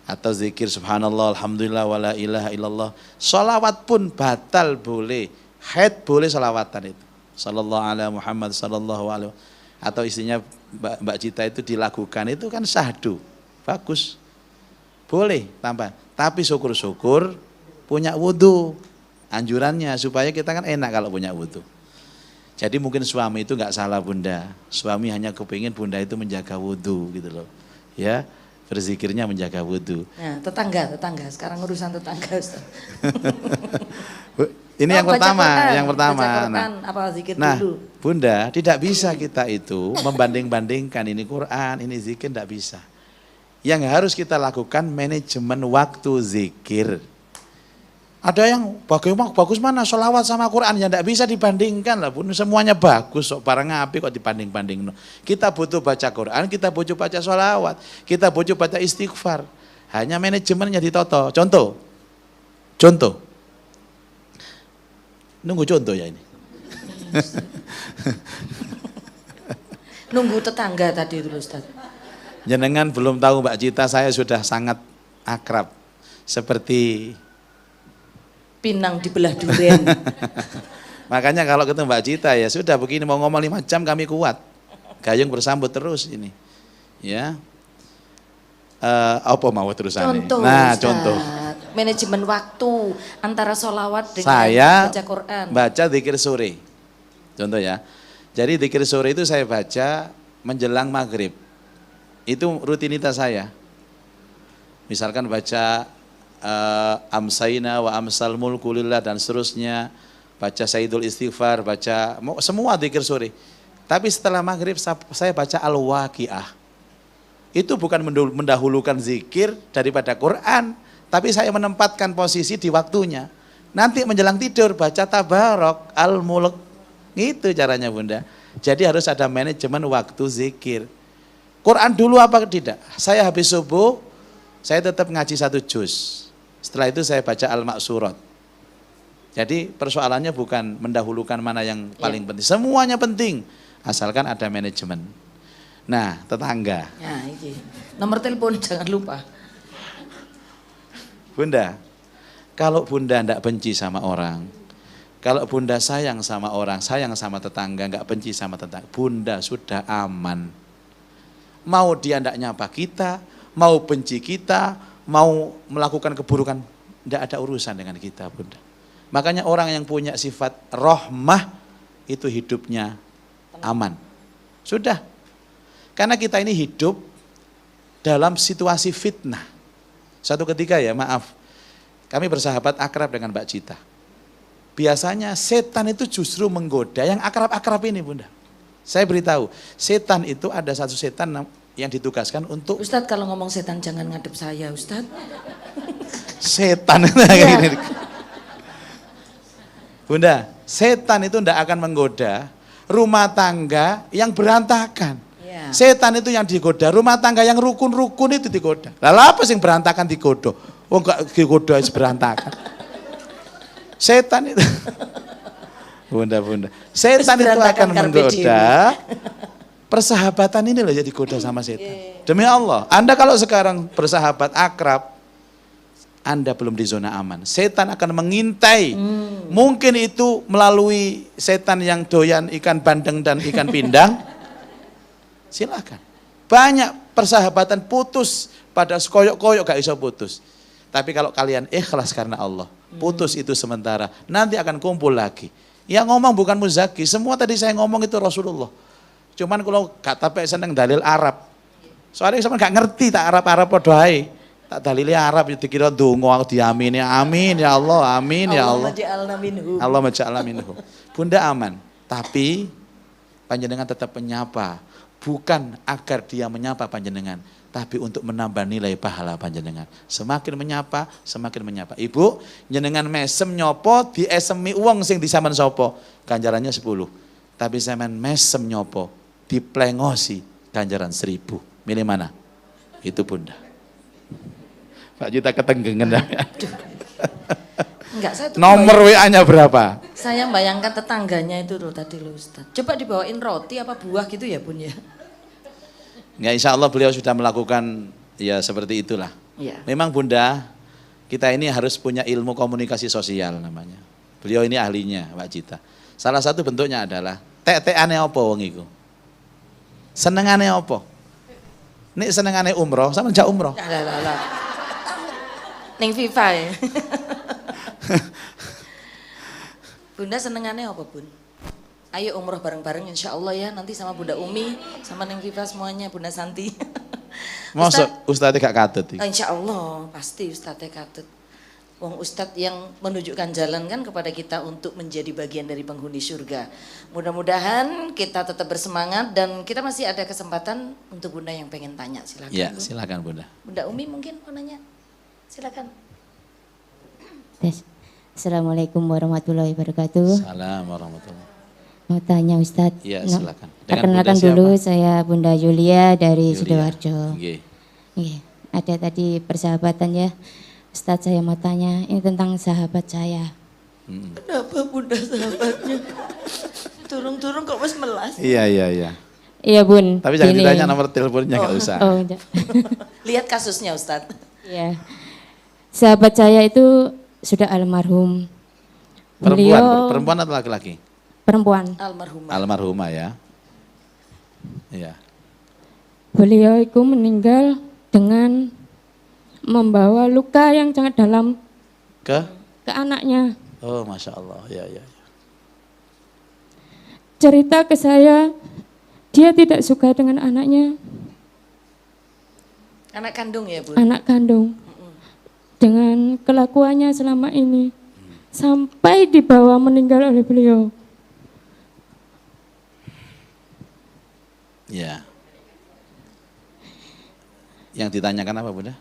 Atau zikir subhanallah alhamdulillah wala ilaha illallah. Salawat pun batal boleh. Haid boleh salawatan itu. Sallallahu ala Muhammad sallallahu alaihi. Atau istrinya Mbak Cita itu dilakukan itu kan syahdu. Bagus. Boleh tambah. Tapi syukur-syukur punya wudhu. Anjurannya supaya kita kan enak kalau punya wudhu. Jadi mungkin suami itu nggak salah Bunda. Suami hanya kepingin Bunda itu menjaga wudhu gitu loh. Ya, berzikirnya menjaga wudhu. Nah, tetangga. Sekarang urusan tetangga Ustaz. Ini Oh, yang baca pertama, Quran. yang pertama. Baca Quran, apa zikir Nah, dulu. Bunda, tidak bisa kita itu membanding-bandingkan ini Quran, ini zikir, tidak bisa. Yang harus kita lakukan manajemen waktu zikir. Ada yang bagus mana sholawat sama Quran, ya tidak bisa dibandingkan lah Bunda. Semuanya bagus, kok barang api kok dibanding-banding. Kita butuh baca Quran, kita butuh baca sholawat, kita butuh baca istighfar. Hanya manajemennya ditoto. Contoh. Nunggu contoh ya ini. Nunggu tetangga tadi dulu Ustaz. Jenengan belum tahu Mbak Cita, saya sudah sangat akrab. Seperti Pinang dibelah durian. makanya kalau ketemu Mbak Cita ya sudah begini, mau ngomong 5 jam kami kuat. Gayung bersambut terus ini. Ya. Apa mau terusannya? Contoh Nah, Ustaz. contoh. Manajemen waktu antara sholawat dengan Saya baca Quran. baca zikir sore. Contoh ya. Jadi zikir sore itu saya baca menjelang maghrib. Itu rutinitas saya. Misalkan baca amsayna wa amsal mulku lillah dan seterusnya. Baca Sayyidul Istighfar, baca semua zikir sore. Tapi setelah maghrib saya baca Al-Waqiah. Itu bukan mendahulukan zikir daripada Quran, tapi saya menempatkan posisi di waktunya. Nanti menjelang tidur baca Tabarok, Al-Mulk. Itu caranya Bunda. Jadi harus ada manajemen waktu zikir. Quran dulu apa tidak? Saya habis subuh, saya tetap ngaji 1 juz. Setelah itu saya baca Al-Maksurat. Jadi persoalannya bukan mendahulukan mana yang paling penting. Semuanya penting, asalkan ada manajemen. Nah, tetangga. Nah, iki. Nomor telepon jangan lupa. Bunda, kalau Bunda tidak benci sama orang, kalau Bunda sayang sama orang, sayang sama tetangga, nggak benci sama tetangga, Bunda sudah aman. Mau dia tidak nyapa kita, mau benci kita, mau melakukan keburukan, tidak ada urusan dengan kita, Bunda. Makanya orang yang punya sifat rahmah itu hidupnya aman. Sudah. Karena kita ini hidup dalam situasi fitnah. Suatu ketika ya, maaf, kami bersahabat akrab dengan Mbak Cita. Biasanya setan itu justru menggoda yang akrab-akrab ini, Bunda. Saya beritahu, setan itu ada satu setan yang ditugaskan untuk... Ustadz kalau ngomong setan jangan ngadep saya, Ustadz. Setan kayak gini. Bunda, setan itu tidak akan menggoda rumah tangga yang berantakan. Ya. Setan itu yang digoda, rumah tangga yang rukun-rukun itu digoda. Lalu apa sih yang berantakan digoda? Oh enggak digoda berantakan. Setan itu, Bunda. Setan itu akan menggoda persahabatan ini loh jadi goda sama setan. Demi Allah, Anda kalau sekarang bersahabat akrab, Anda belum di zona aman. Setan akan mengintai. Mungkin itu melalui setan yang doyan ikan bandeng dan ikan pindang. Silakan. Banyak persahabatan putus pada koyok-koyok gak bisa putus. Tapi kalau kalian ikhlas karena Allah, putus itu sementara, nanti akan kumpul lagi. Yang ngomong bukan Muzaki, semua tadi saya ngomong itu Rasulullah. Cuman kalau gak tapek seneng dalil Arab. Soalnya sama gak ngerti tak Arab-Arab podohai. Tak dalilnya Arab dikira dongo aku diamini. Amin ya Allah, amin ya Allah. Allah maja'alna minhum. Bunda aman, tapi panjenengan tetap menyapa. Bukan agar dia menyapa panjenengan, tapi untuk menambah nilai pahala panjenengan. Semakin menyapa, semakin menyapa. Ibu, jenengan mesem nyopo diesemi uang sing disaman sopo, ganjarannya 10. Tapi sampean mesem nyopo diplengosi ganjaran 1000. Milih mana? Itu Bunda. Pak Cita ketenggengan. Enggak, saya tuh Nomor WA-nya berapa? saya bayangkan tetangganya itu loh tadi loh Ustaz. Coba dibawain roti apa buah gitu ya Bun ya. Ya insya Allah beliau sudah melakukan ya seperti itulah. Iya. Memang Bunda, kita ini harus punya ilmu komunikasi sosial namanya. Beliau ini ahlinya Pak Cita. Salah satu bentuknya adalah tek-tekane apa wong iku? Senengane apa? Nek senengane umroh, sama jak umroh. Lah. Ning FIFA ya. Bunda senengannya apa Bun? Ayo umroh bareng-bareng insya Allah ya. Nanti sama Bunda Umi, sama Neng FIFA semuanya, Bunda Santi. Masuk Ustadz gak katut. Insya Allah pasti Ustadznya katut. Wong Ustadz yang menunjukkan jalan kan kepada kita untuk menjadi bagian dari penghuni surga. Mudah-mudahan kita tetap bersemangat dan kita masih ada kesempatan untuk Bunda yang pengen tanya. Silakan. Ya Bun. silakan Bunda. Bunda Umi mungkin mau nanya. Silakan. Assalamualaikum warahmatullahi wabarakatuh. Salam warahmatullahi. Mau tanya Ustadz. Iya silakan. Perkenalkan dulu saya Bunda Yulia dari Sidoarjo. Nggih. Iya, ada tadi persahabatan ya. Ustadz saya mau tanya ini tentang sahabat saya. Kenapa Bunda sahabatnya? Turun-turun kok wes melas. Iya. Iya Bun. Tapi jangan gini. ditanya nomor teleponnya nggak usah. Oh, enggak. Lihat kasusnya Ustadz. Iya. Sahabat saya itu sudah almarhum. Perempuan atau laki-laki? Perempuan. Almarhumah. Almarhumah ya. Iya. Beliau itu meninggal dengan membawa luka yang sangat dalam Ke anaknya. Oh Masya Allah. Ya. Cerita ke saya, dia tidak suka dengan anaknya, Anak kandung ya Bun? anak kandung. Dengan kelakuannya selama ini, sampai dibawa meninggal oleh beliau. Ya. Yang ditanyakan apa Bunda?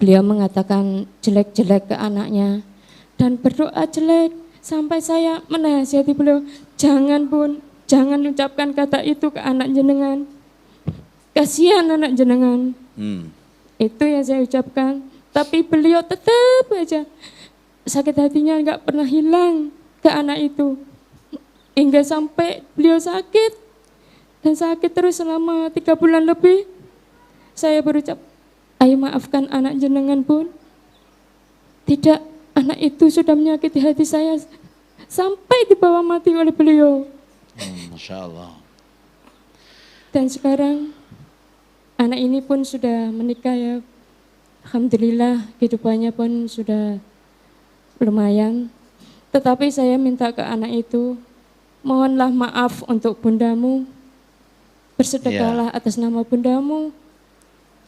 Beliau mengatakan jelek-jelek ke anaknya dan berdoa jelek sampai saya menasihati beliau, jangan Bun, jangan ucapkan kata itu ke anak jenengan. Kasihan anak jenengan. Itu yang saya ucapkan. Tapi beliau tetap aja sakit hatinya nggak pernah hilang ke anak itu. Hingga sampai beliau sakit, dan sakit terus selama 3 bulan lebih. Saya berucap, ayo maafkan anak jenengan Bun. Tidak, anak itu sudah menyakiti hati saya sampai dibawa mati oleh beliau. Masya Allah. Dan sekarang anak ini pun sudah menikah ya. Alhamdulillah kehidupannya pun sudah lumayan. Tetapi saya minta ke anak itu, mohonlah maaf untuk bundamu. Bersedekahlah atas nama bundamu.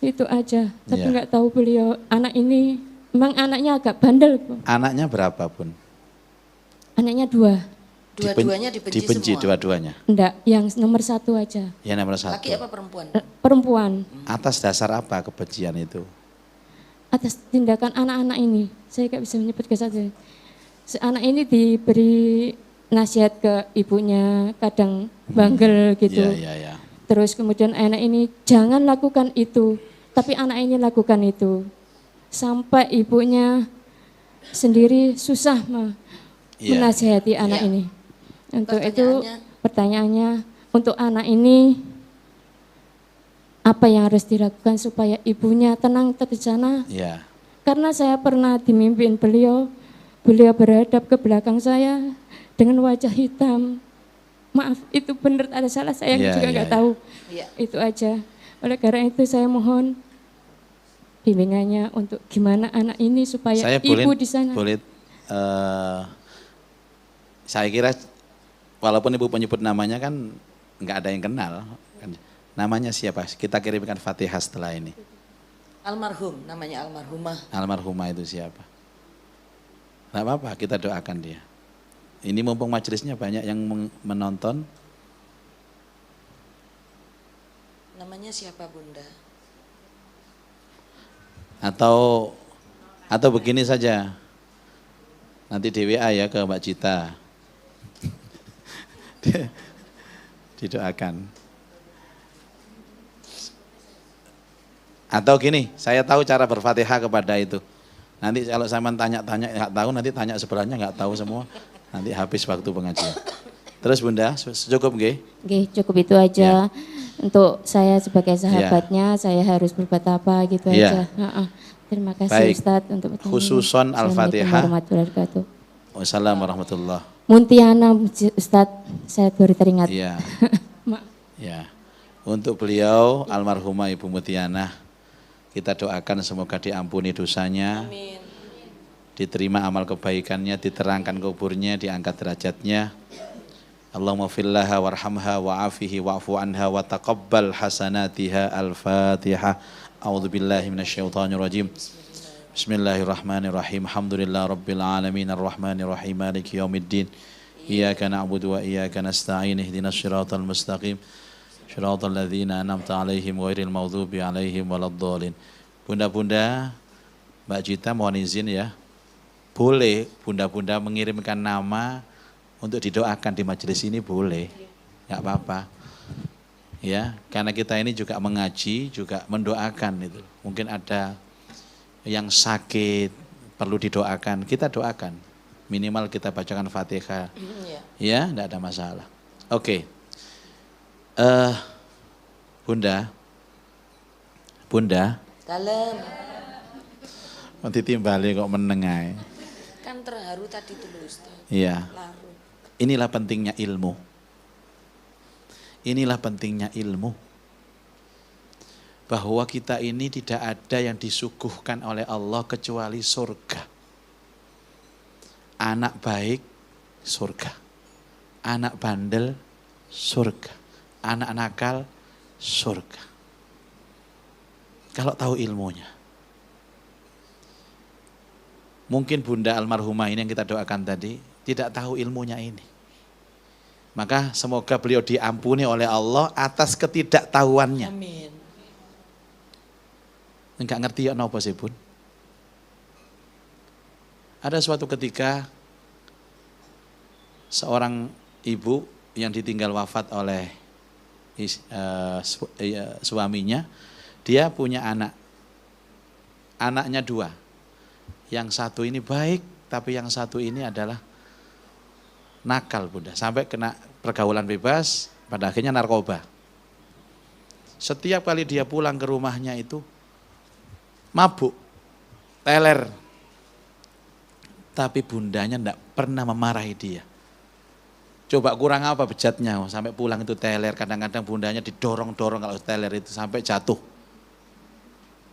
Itu aja. Tapi nggak tahu beliau, anak ini memang anaknya agak bandel. Anaknya berapa Bun? Anaknya 2. Dua-duanya dibenci semua. Dua-duanya? Enggak, yang nomor 1 aja. Yang nomor 1. Laki apa perempuan? Perempuan. Atas dasar apa kebencian itu? Atas tindakan anak-anak ini. Saya nggak bisa menyebut ke saja. Anak ini diberi nasihat ke ibunya, kadang banggel gitu. Iya. Terus kemudian anak ini jangan lakukan itu, tapi anak ini lakukan itu. Sampai ibunya sendiri susah menasihati anak ini. Untuk itu pertanyaannya, untuk anak ini apa yang harus dilakukan supaya ibunya tenang di sana? Iya. Karena saya pernah dimimpin beliau berhadap ke belakang saya dengan wajah hitam. Maaf, itu benar ada salah, saya juga nggak tahu. Itu aja. Oleh karena itu saya mohon bimbingannya untuk gimana anak ini supaya Saya ibu di sana. Saya kira walaupun ibu menyebut namanya kan nggak ada yang kenal. Namanya siapa? Kita kirimkan Fatihah setelah ini. Almarhum, namanya almarhumah. Almarhumah itu siapa? Nggak apa-apa, kita doakan dia. Ini mumpung majelisnya banyak yang menonton. Namanya siapa Bunda? Atau begini saja. Nanti di WA ya ke Mbak Cita. Didoakan. Atau gini, saya tahu cara berfatihah kepada itu. Nanti kalau saya tanya-tanya nggak tahu, nanti tanya sebelahnya nggak tahu semua. Nanti habis waktu pengajian. Terus Bunda, cukup nggih? Nggih, cukup itu aja. Untuk saya sebagai sahabatnya, saya harus berbuat apa gitu aja. Terima kasih Baik. Ustadz untuk pertanyaannya. Khususon Al-Fatihah. Wassalamualaikum warahmatullahi wabarakatuh. Wassalamualaikum warahmatullahi. Muntiana Ustadz, saya baru teringat. Iya. Ya. Untuk beliau almarhumah Ibu Mutiana, kita doakan semoga diampuni dosanya. Amin. Diterima amal kebaikannya, diterangkan kuburnya, diangkat derajatnya. Allahumma fillaha warhamha wa'afihi wa'fu anha wa taqabbal hasanatiha. Al-Fatihah. A'udzubillahi minasyaitonir rajim. Bismillahirrahmanirrahim. Alhamdulillah rabbil alamin arrahmanir rahim maliki yaumiddin. Iyyaka na'budu wa iyyaka nasta'in ihdinas siratal mustaqim. Shiratal ladzina an'amta 'alaihim ghairil maghdubi 'alaihim waladdallin. Bunda-bunda, Mbak Cita mohon izin ya. Boleh bunda-bunda mengirimkan nama untuk didoakan di majelis ini, boleh. Enggak apa-apa. Ya, karena kita ini juga mengaji, juga mendoakan itu. Mungkin ada yang sakit perlu didoakan, kita doakan. Minimal kita bacakan Fatihah. Ya, enggak ada masalah. Oke. Bunda. Dalam. Nanti timbali kok menengai. Kan terharu tadi dulu Ustaz. Iya. Larut. Inilah pentingnya ilmu. Inilah pentingnya ilmu. Bahwa kita ini tidak ada yang disuguhkan oleh Allah kecuali surga. Anak baik, surga. Anak bandel, surga. Anak nakal, surga. Kalau tahu ilmunya. Mungkin Bunda almarhumah ini yang kita doakan tadi tidak tahu ilmunya ini. Maka semoga beliau diampuni oleh Allah atas ketidaktahuannya. Amin. Enggak ngerti ya apa sih Bun? Ada suatu ketika seorang ibu yang ditinggal wafat oleh suaminya, dia punya anak. Anaknya 2. Yang satu ini baik, tapi yang satu ini adalah nakal Bunda, sampai kena pergaulan bebas, pada akhirnya narkoba. Setiap kali dia pulang ke rumahnya itu mabuk, teler. Tapi bundanya tidak pernah memarahi dia. Coba kurang apa bejatnya, sampai pulang itu teler, kadang-kadang bundanya didorong-dorong kalau teler itu sampai jatuh.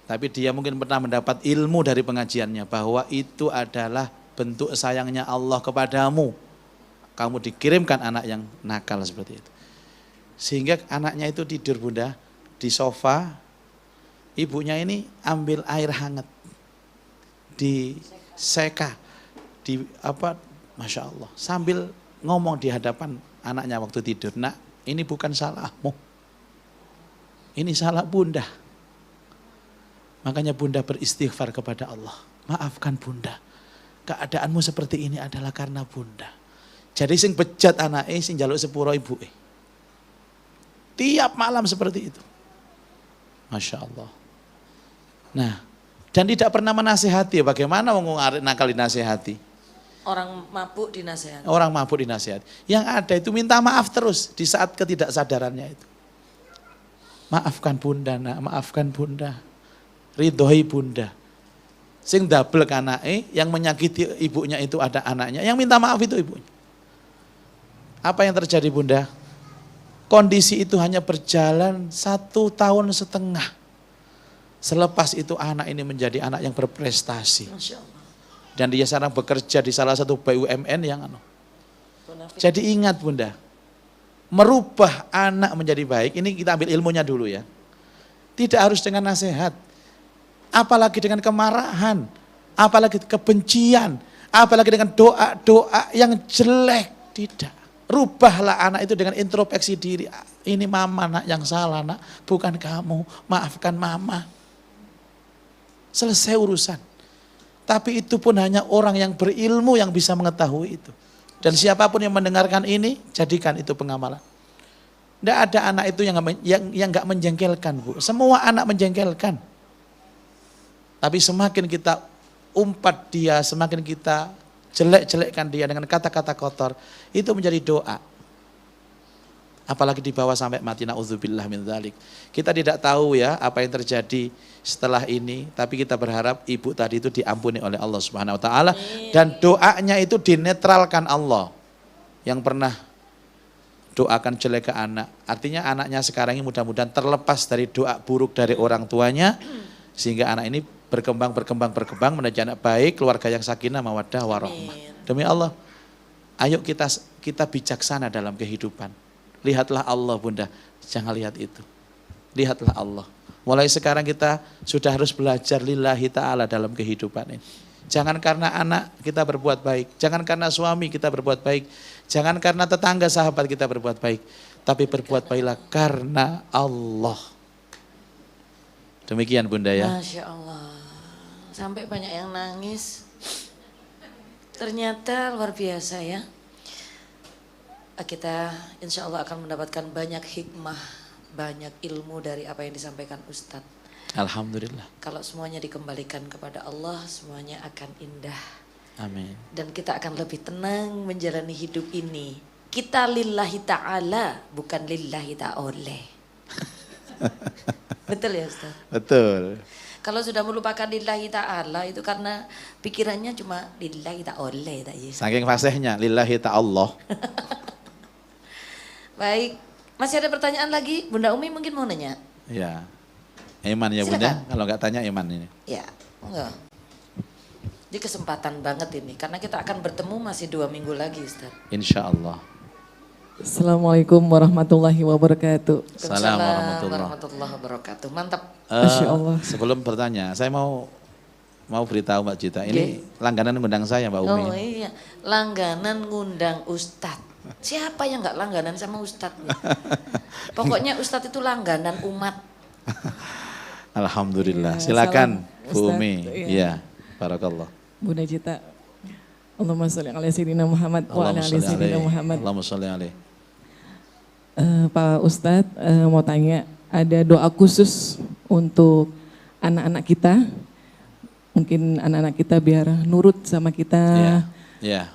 Tapi dia mungkin pernah mendapat ilmu dari pengajiannya bahwa itu adalah bentuk sayangnya Allah kepadamu. Kamu dikirimkan anak yang nakal seperti itu. Sehingga anaknya itu tidur Bunda di sofa, ibunya ini ambil air hangat, diseka, Masya Allah, sambil ngomong di hadapan anaknya waktu tidur, nak ini bukan salahmu, ini salah Bunda. Makanya Bunda beristighfar kepada Allah, maafkan Bunda, keadaanmu seperti ini adalah karena Bunda. Jadi sing bejat anaknya, sing jaluk sepuro ibu. Tiap malam seperti itu. Masya Allah. Nah, dan tidak pernah menasihati, bagaimana wong arek nakal dinasihati? Orang mabuk dinasehati. Orang mabuk dinasihati. Yang ada itu minta maaf terus di saat ketidaksadarannya itu. Maafkan Bunda, nak, maafkan Bunda. Ridhoi Bunda. Sing double anake, yang menyakiti ibunya itu ada anaknya, yang minta maaf itu ibunya. Apa yang terjadi Bunda? Kondisi itu hanya berjalan 1,5 tahun. Selepas itu anak ini menjadi anak yang berprestasi. Masya Allah. Dan dia sekarang bekerja di salah satu BUMN yang Jadi ingat Bunda, merubah anak menjadi baik, ini kita ambil ilmunya dulu ya. Tidak harus dengan nasihat, apalagi dengan kemarahan, apalagi kebencian, apalagi dengan doa-doa yang jelek. Tidak. Rubahlah anak itu dengan introspeksi diri. Ini mama nak yang salah nak, bukan kamu. Maafkan mama. Selesai urusan. Tapi itu pun hanya orang yang berilmu yang bisa mengetahui itu. Dan siapapun yang mendengarkan ini, jadikan itu pengamalan. Tidak ada anak itu yang nggak menjengkelkan Bu. Semua anak menjengkelkan. Tapi semakin kita umpat dia, semakin kita jelek-jelekkan dia dengan kata-kata kotor, itu menjadi doa. Apalagi dibawa sampai mati, na'udzubillah min dzalik. Kita tidak tahu ya apa yang terjadi setelah ini, tapi kita berharap ibu tadi itu diampuni oleh Allah Subhanahu wa taala dan doanya itu dinetralkan Allah. Yang pernah doakan jelek ke anak, artinya anaknya sekarang ini mudah-mudahan terlepas dari doa buruk dari orang tuanya, sehingga anak ini berkembang menjadi anak baik, keluarga yang sakinah mawaddah warahmah. Demi Allah, ayo kita bijaksana dalam kehidupan. Lihatlah Allah Bunda, jangan lihat itu. Lihatlah Allah. Mulai sekarang kita sudah harus belajar lillahi ta'ala dalam kehidupan ini. Jangan karena anak kita berbuat baik, jangan karena suami kita berbuat baik, jangan karena tetangga sahabat kita berbuat baik, tapi berbuat baiklah karena Allah. Demikian Bunda ya. Masya Allah. Sampai banyak yang nangis. Ternyata luar biasa ya. Kita insya Allah akan mendapatkan banyak hikmah, banyak ilmu dari apa yang disampaikan Ustadz. Alhamdulillah. Kalau semuanya dikembalikan kepada Allah, semuanya akan indah. Amin. Dan kita akan lebih tenang menjalani hidup ini. Kita lillahi ta'ala, bukan lillahi ta'oleh. Betul ya Ustaz? Betul. Kalau sudah melupakan lillahi ta'ala itu karena pikirannya cuma lillahi ta'oleh. Saking fasihnya, lillahi ta'allah. Baik, masih ada pertanyaan lagi? Bunda Umi mungkin mau nanya? Ya, Iman ya Bunda, kalau nggak tanya Iman ini. Ya, enggak. Ini kesempatan banget ini, karena kita akan bertemu masih 2 minggu lagi Ustaz. Insya Allah. Assalamualaikum warahmatullahi wabarakatuh. Assalamualaikum warahmatullahi wabarakatuh. Mantap. Masya Allah. Sebelum bertanya, saya mau beritahu Mbak Cita, ini langganan ngundang saya Mbak Umi. Oh iya, langganan ngundang Ustadz. Siapa yang nggak langganan sama Ustadz? Pokoknya Ustadz itu langganan umat. Alhamdulillah. Ya, silakan salam, Bu Ustadz. Umi. Iya. Iya, barakallah. Bunda Cita. Allahumma sholli ala sayyidina Muhammad wa ala ali sayyidina Muhammad. Allahumma sholli alaihi. Pak Ustadz mau tanya, ada doa khusus untuk anak-anak kita, mungkin anak-anak kita biar nurut sama kita, Ya.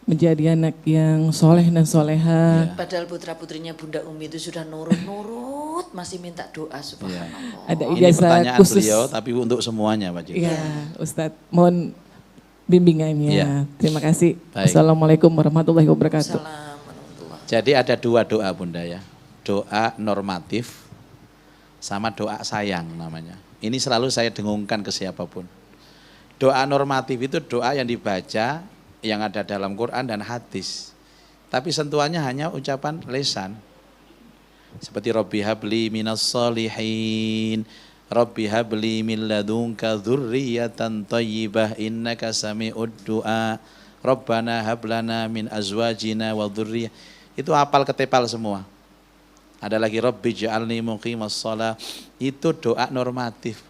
menjadi anak yang soleh dan soleha. Padahal putra-putrinya Bunda Umi itu sudah nurut-nurut, masih minta doa, subhanallah. Ada Ini ijazah pertanyaan khusus. beliau tapi untuk semuanya Pak Jika. Iya, Ustadz, mohon bimbingannya. Iya. Terima kasih. Baik. Assalamualaikum warahmatullahi wabarakatuh. Assalamualaikum. Jadi ada dua doa Bunda ya. Doa normatif sama doa sayang namanya. Ini selalu saya dengungkan ke siapapun. Doa normatif itu doa yang dibaca, yang ada dalam Quran dan hadis. Tapi sentuhannya hanya ucapan lisan. Seperti Rabbi habli minas solihin, Rabbi habli min ladunka dzurriyyatan thayyibah innaka sami'ud du'a, Rabbana hablana min azwajina wa dzurriyyah. Itu hafal ketepal semua. Ada lagi Rabbi ja'alni muqimas shalah. Itu doa normatif.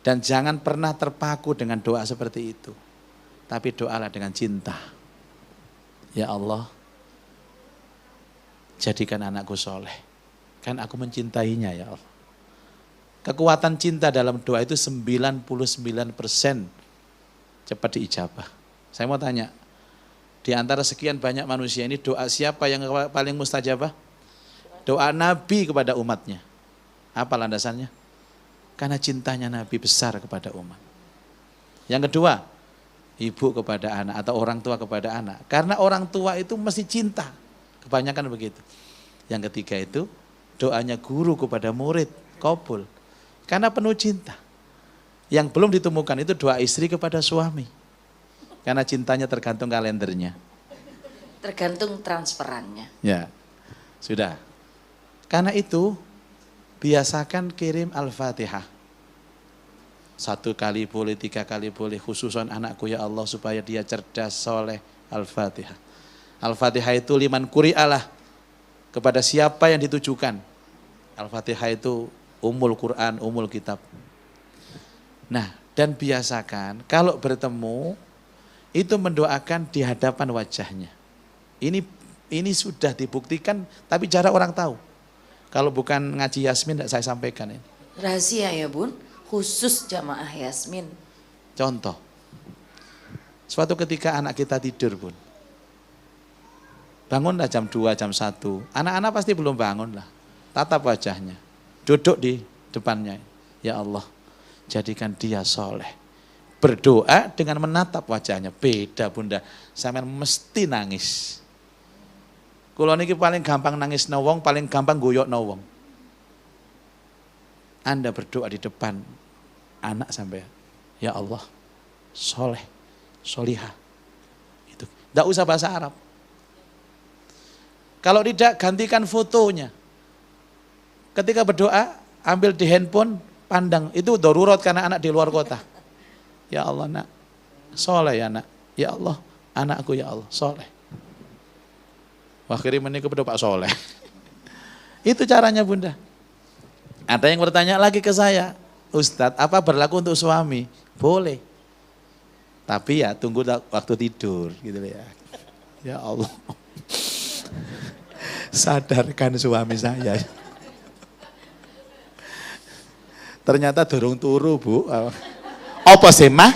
Dan jangan pernah terpaku dengan doa seperti itu. Tapi doalah dengan cinta. Ya Allah, jadikan anakku soleh. Kan aku mencintainya ya Allah. Kekuatan cinta dalam doa itu 99% cepat diijabah. Saya mau tanya, di antara sekian banyak manusia ini doa siapa yang paling mustajabah? Doa Nabi kepada umatnya. Apa landasannya? Karena cintanya Nabi besar kepada umat. Yang kedua, ibu kepada anak atau orang tua kepada anak. Karena orang tua itu mesti cinta. Kebanyakan begitu. Yang ketiga itu doanya guru kepada murid, qabul. Karena penuh cinta. Yang belum ditemukan itu doa istri kepada suami. Karena cintanya tergantung kalendernya. Tergantung transferannya. Ya, sudah. Karena itu biasakan kirim Al-Fatihah. 1 kali boleh, 3 kali boleh, khususan anakku ya Allah supaya dia cerdas, soleh. Al-Fatihah. Al-Fatihah itu liman kuri'alah, kepada siapa yang ditujukan. Al-Fatihah itu umul Quran, umul kitab. Nah, dan biasakan kalau bertemu itu mendoakan di hadapan wajahnya. Ini sudah dibuktikan, tapi jarang orang tahu. Kalau bukan ngaji Yasmin tidak saya sampaikan ini. Rahasia ya Bun, khusus jamaah Yasmin. Contoh, suatu ketika anak kita tidur Bun. Bangunlah jam 2, jam 1. Anak-anak pasti belum bangun lah. Tatap wajahnya, duduk di depannya. Ya Allah, jadikan dia soleh. Berdoa dengan menatap wajahnya. Beda Bunda, sampean mesti nangis. Kulo niki paling gampang nangis nawong, paling gampang goyok nawong. Anda berdoa di depan anak sampai, ya Allah, soleh, solihah. Itu, tidak usah bahasa Arab. Kalau tidak, gantikan fotonya. Ketika berdoa, ambil di handphone, pandang. Itu darurat karena anak di luar kota. Ya Allah nak, soleh ya nak. Ya Allah, anakku ya Allah, soleh. Wah kiriman ini kepada Pak Soleh. Itu caranya Bunda. Ada yang bertanya lagi ke saya, Ustadz apa berlaku untuk suami? Boleh. Tapi ya tunggu waktu tidur gitu ya. Ya Allah. Sadarkan suami saya. Ternyata dorong turu Bu. Apa sih mah?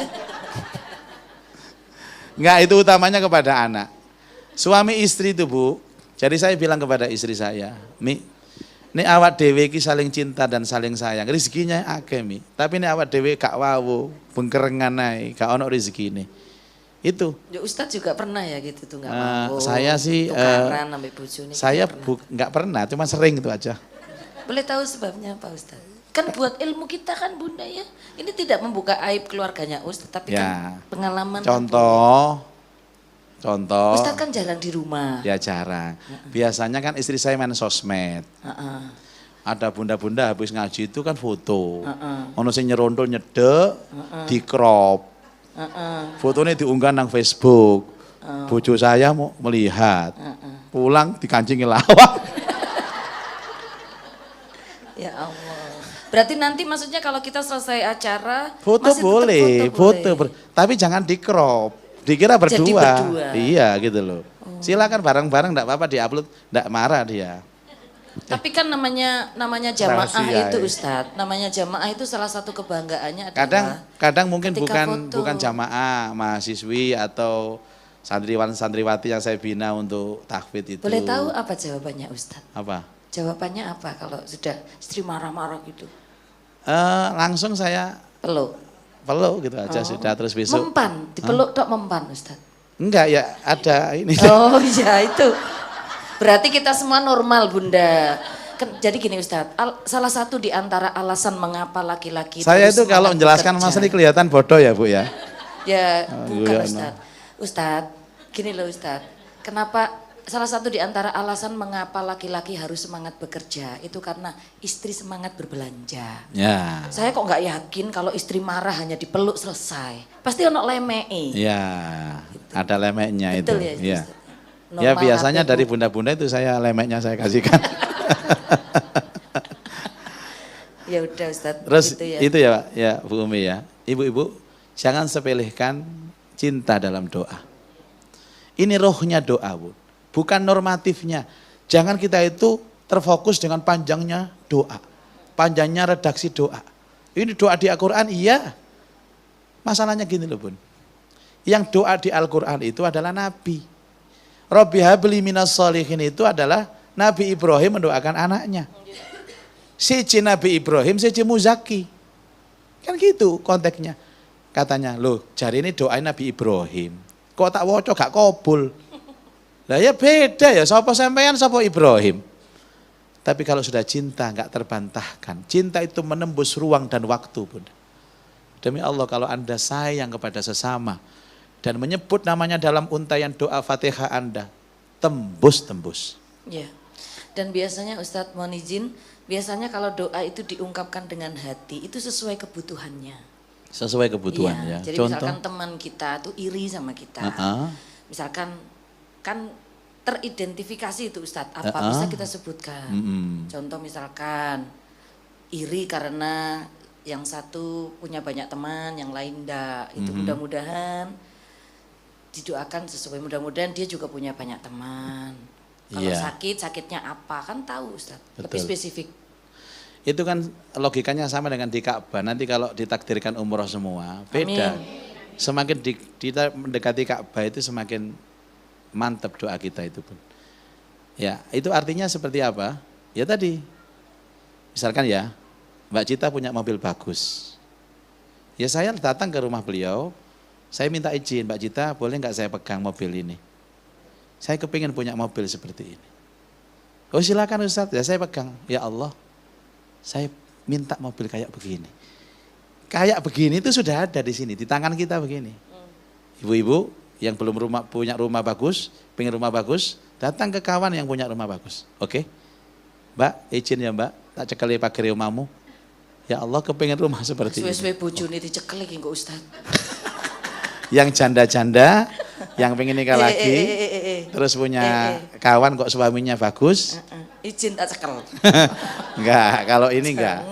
Enggak, itu utamanya kepada anak. Suami istri itu Bu. Jadi saya bilang kepada istri saya, Mi, ini awak dewe ki saling cinta dan saling sayang. Rezekinya akeh Mi. Tapi ini awak dewe gak wawu, bengkerengan ae, gak ono rezekine. Itu. Ya Ustadz juga pernah ya gitu tuh nggak mampu. Saya sih tukaran sampai bojone. saya nggak pernah, cuma sering itu aja. Boleh tahu sebabnya apa Ustadz? Kan buat ilmu kita kan Bunda ya. Ini tidak membuka aib keluarganya Ustadz, tapi Ya. kan pengalaman. Contoh. Ustadz kan jarang di rumah. Ya jarang. Biasanya kan istri saya main sosmed. Ada bunda-bunda habis ngaji itu kan foto. Ono sing nyerondol nyedek, di crop. Fotonya diunggah nang Facebook. Bojo saya mau melihat. Pulang dikancingi lawak. Ya Allah. Berarti nanti maksudnya kalau kita selesai acara Foto masih tetap boleh, foto boleh. tapi jangan di crop. Dikira berdua. Jadi berdua. Iya gitu loh. Silakan bareng-bareng enggak apa-apa diupload, enggak marah dia. Tapi kan namanya jamaah Rahasia, itu ya. Ustadz, namanya jamaah itu salah satu kebanggaannya Kadang mungkin ketika bukan foto. jamaah, mahasiswi atau santriwati yang saya bina untuk tahfidz itu. Boleh tahu apa jawabannya Ustadz? Apa? Jawabannya apa kalau sudah istri marah-marah gitu? Langsung saya Peluk. peluk gitu aja sudah, terus besok. Mempan, dipeluk tok mempan Ustadz. Enggak ya, ada ini. Oh iya itu. Berarti kita semua normal Bunda. Jadi gini Ustadz, salah satu di antara alasan mengapa laki-laki Saya itu terus kalau semangat menjelaskan bekerja. masalah ini kelihatan bodoh ya Bu ya. Ya bukan iya, Ustadz. Ustadz, gini loh Ustadz. Kenapa salah satu di antara alasan mengapa laki-laki harus semangat bekerja itu karena istri semangat berbelanja. Ya. Saya kok nggak yakin kalau istri marah hanya dipeluk selesai. Pasti ono lemei. Ya, ada lemeknya Betul itu. ya, Ya. Ustadz? Ya Normal biasanya apa, Bu? dari bunda-bunda itu saya lemeknya saya kasihkan. Ya udah Ustadz. Terus gitu ya. itu ya Bu Umi ya. Ibu-ibu jangan sepelehkan cinta dalam doa. Ini rohnya doa Bu. Bukan normatifnya. Jangan kita itu terfokus dengan panjangnya doa. Panjangnya redaksi doa. Ini doa di Al-Quran iya. Masalahnya gini loh Bun. Yang doa di Al-Quran itu adalah Nabi. Rabbi habli minas sholihin itu adalah Nabi Ibrahim mendoakan anaknya. Siji Nabi Ibrahim, siji Muzaki. Kan gitu konteksnya. Katanya, loh jari ini doain Nabi Ibrahim. Kok tak woco gak kabul. Lah ya beda ya, sapa sampean sapa Ibrahim. Tapi kalau sudah cinta gak terbantahkan. Cinta itu menembus ruang dan waktu Bunda. Demi Allah kalau Anda sayang kepada sesama dan menyebut namanya dalam untayan doa Fatihah Anda, tembus. Ya. Dan biasanya Ustadz mohon izin, biasanya kalau doa itu diungkapkan dengan hati, itu sesuai kebutuhannya. Sesuai kebutuhan ya. Jadi Contoh. misalkan teman kita tuh iri sama kita. Misalkan kan teridentifikasi itu Ustadz, apa bisa kita sebutkan. Contoh misalkan iri karena yang satu punya banyak teman, yang lain enggak. Itu mudah-mudahan didoakan sesuai, mudah-mudahan dia juga punya banyak teman. Kalau sakitnya apa kan tahu Ustaz. Lebih spesifik. Itu kan logikanya sama dengan di Ka'bah. Nanti kalau ditakdirkan umroh semua, beda. Amin. Semakin kita mendekati Ka'bah itu semakin mantap doa kita itu pun. Ya, itu artinya seperti apa? Ya tadi, misalkan ya, Mbak Cita punya mobil bagus. Ya saya datang ke rumah beliau, saya minta izin, Mbak Cita boleh nggak saya pegang mobil ini? Saya kepingin punya mobil seperti ini. Oh silakan Ustaz, ya saya pegang. Ya Allah, saya minta mobil kayak begini. Kayak begini itu sudah ada di sini, di tangan kita begini. Ibu-ibu yang belum punya rumah bagus, pengen rumah bagus, datang ke kawan yang punya rumah bagus. Oke, Mbak izin ya Mbak, tak cekali pagar rumahmu. Ya Allah kepingin rumah seperti ini. Suwe-suwe bojone dicekel iki kok Ustaz. Yang janda-janda, yang pengen nikah lagi, terus punya kawan kok suaminya bagus. Izin tak cekel. Enggak, kalau ini enggak.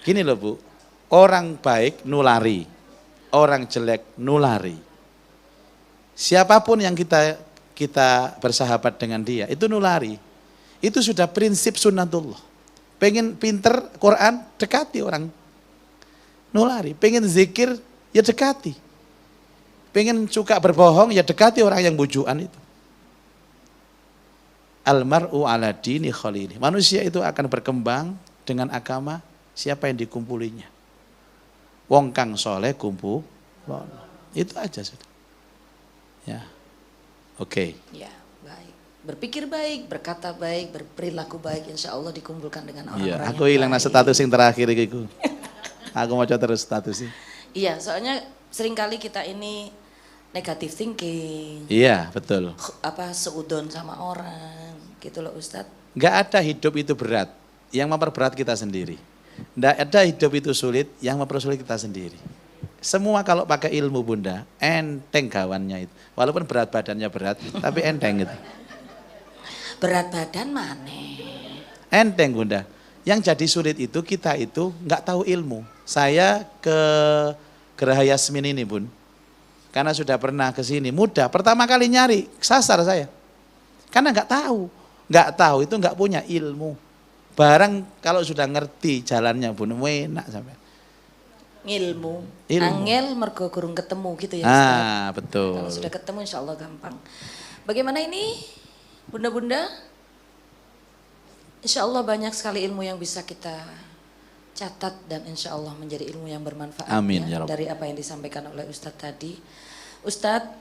Gini loh Bu, orang baik nulari, orang jelek nulari. Siapapun yang kita bersahabat dengan dia, itu nulari. Itu sudah prinsip sunnatullah. Pengen pinter Quran, dekati orang nulari. Pengen zikir, ya dekati. Pengen suka berbohong, ya dekati orang yang bujuan itu. Almar'u ala dini khalili. Manusia itu akan berkembang dengan agama siapa yang dikumpulinya. Wong kang soleh kumpul. Itu aja sudah. Ya. Oke. Ya, baik. Berpikir baik, berkata baik, berperilaku baik, insya Allah dikumpulkan dengan orang-orang Iya, yang aku hilang baik. status yang terakhir itu. Aku mau coba terus status sih. Iya, soalnya seringkali kita ini negative thinking. Iya, betul. Seudon sama orang, gitu loh Ustadz. Enggak ada hidup itu berat, yang memperberat kita sendiri. Enggak ada hidup itu sulit, yang mempersulit kita sendiri. Semua kalau pakai ilmu Bunda, enteng gawannya itu. Walaupun berat badannya berat, tapi enteng gitu. Berat badan mana? Enteng Bunda. Yang jadi sulit itu kita itu enggak tahu ilmu. Saya ke Geraha Yasmin ini Bun, karena sudah pernah ke sini, mudah. Pertama kali nyari, sasar saya. Karena enggak tahu. nggak tahu itu nggak punya ilmu. Barang kalau sudah ngerti jalannya pun enak sampai. Ilmu. Ilmu. Angel mergo kurung ketemu gitu ya Ustaz. Betul. Kalau sudah ketemu insya Allah gampang. Bagaimana ini bunda-bunda? Insya Allah banyak sekali ilmu yang bisa kita catat dan insya Allah menjadi ilmu yang bermanfaat. Amin, ya Rabb. Dari apa yang disampaikan oleh Ustadz tadi. Ustadz,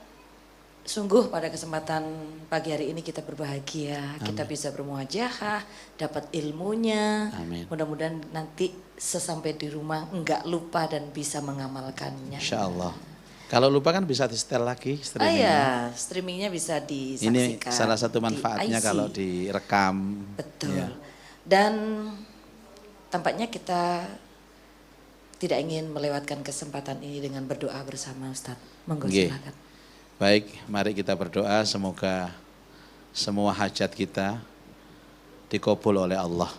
sungguh pada kesempatan pagi hari ini kita berbahagia, kita bisa bermuajahah, dapat ilmunya. Amin. Mudah-mudahan nanti sesampai di rumah enggak lupa dan bisa mengamalkannya. Insya Allah. Kalau lupa kan bisa di setel lagi streamingnya. Iya, streamingnya bisa Ini disaksikan. salah satu di manfaatnya IC. kalau direkam. Betul. Ya. Dan tampaknya kita tidak ingin melewatkan kesempatan ini dengan berdoa bersama Ustadz. Monggo Nggih. silakan. Baik, mari kita berdoa semoga semua hajat kita dikabul oleh Allah.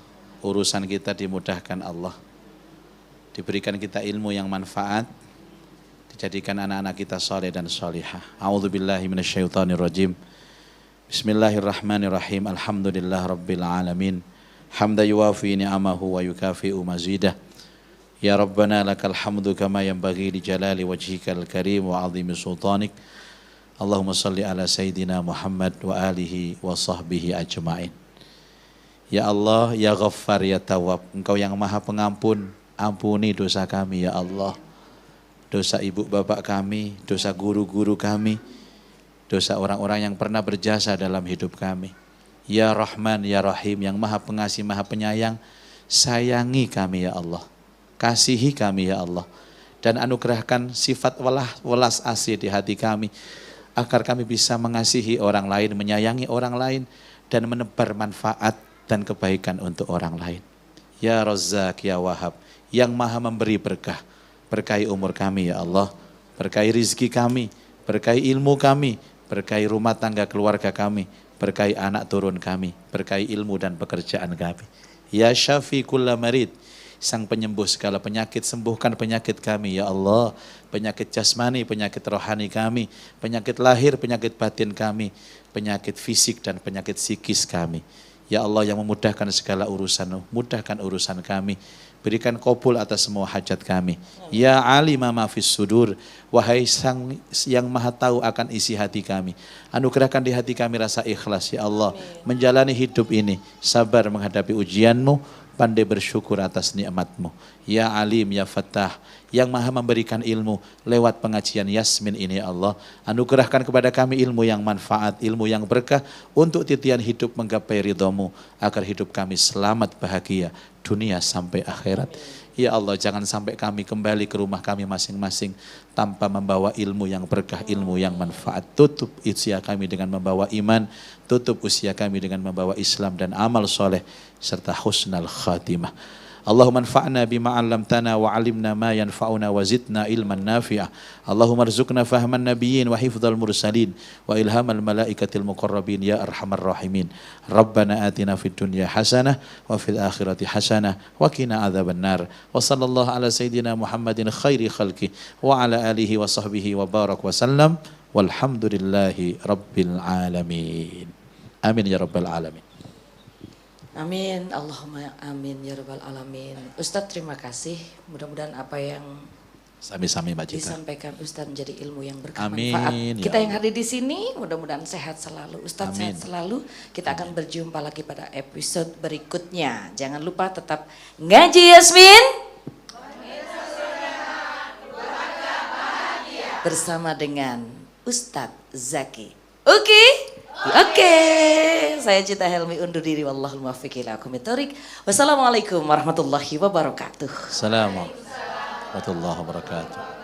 Urusan kita dimudahkan Allah. Diberikan kita ilmu yang manfaat. Dijadikan anak-anak kita soleh dan solihah. A'udzubillahi minasyaitonirrajim. Bismillahirrahmanirrahim. Alhamdulillah rabbil alamin. Hamda yuwafi ni'amahu wa yukafi'u mazidah. Ya Rabbana lakal hamdu kama yanbaghi li jalali wajhikal karim wa 'azimi sultanik. Allahumma salli ala Sayyidina Muhammad wa alihi wa sahbihi ajma'in. Ya Allah, Ya Ghaffar, Ya Tawwab, Engkau yang maha pengampun, ampuni dosa kami ya Allah. Dosa ibu bapak kami, dosa guru-guru kami, dosa orang-orang yang pernah berjasa dalam hidup kami. Ya Rahman, Ya Rahim, yang maha pengasih, maha penyayang, sayangi kami ya Allah. Kasihi kami ya Allah. Dan anugerahkan sifat welas asih di hati kami, agar kami bisa mengasihi orang lain, menyayangi orang lain, dan menebar manfaat dan kebaikan untuk orang lain. Ya Razzaq, Ya Wahhab, yang maha memberi berkah. Berkahi umur kami ya Allah, berkahi rizki kami, berkahi ilmu kami, berkahi rumah tangga keluarga kami, berkahi anak turun kami, berkahi ilmu dan pekerjaan kami. Ya Syafi kulla marid, sang penyembuh segala penyakit, sembuhkan penyakit kami ya Allah. Penyakit jasmani, penyakit rohani kami, penyakit lahir, penyakit batin kami, penyakit fisik dan penyakit psikis kami. Ya Allah yang memudahkan segala urusan, mudahkan urusan kami. Berikan qabul atas semua hajat kami. Ya alima ma fis sudur, wahai sang yang maha tahu akan isi hati kami. Anugerahkan di hati kami rasa ikhlas ya Allah. Menjalani hidup ini, sabar menghadapi ujianmu, pandai bersyukur atas nikmat-Mu. Ya Alim, Ya Fattah, yang maha memberikan ilmu lewat pengajian Yasmin ini ya Allah. Anugerahkan kepada kami ilmu yang manfaat, ilmu yang berkah untuk titian hidup menggapai ridha-Mu, agar hidup kami selamat bahagia dunia sampai akhirat. Ya Allah, jangan sampai kami kembali ke rumah kami masing-masing tanpa membawa ilmu yang berkah, ilmu yang manfaat. Tutup usia kami dengan membawa iman, tutup usia kami dengan membawa Islam dan amal soleh serta husnal khatimah. Allahumma anfa'na bima 'allamtana wa 'allimna ma yanfa'una wa zidna ilman nafi'a. Allahumma arzuqna fahman nabiyyin wa hifdzal mursalin wa ilhamal malaikatil muqarrabin ya arhamar rahimin. Rabbana atina fid dunya hasanah wa fil akhirati hasanah wa qina adzabannar. Wa sallallahu ala sayyidina Muhammadin khairi khalqi wa ala alihi wa sahbihi wa barak wa sallam. Walhamdulillahi rabbil alamin. Amin ya rabbal alamin. Amin, Allahumma amin ya rabbal alamin. Ustadz terima kasih, mudah-mudahan apa yang Sami-sami Mbak Cita. disampaikan Ustadz menjadi ilmu yang Amin, bermanfaat. ya Kita yang Allah. hadir di sini mudah-mudahan sehat selalu. Ustadz Amin. sehat selalu. Kita akan berjumpa lagi pada episode berikutnya. Jangan lupa tetap ngaji Yasmin. Bersama dengan Ustadz Zaki. Oke? Oke. Saya Cita Helmi undur diri. Wallahul muwaffiq ila aqwamit thoriq. Wassalamualaikum warahmatullahi wabarakatuh. Assalamualaikum warahmatullahi wabarakatuh.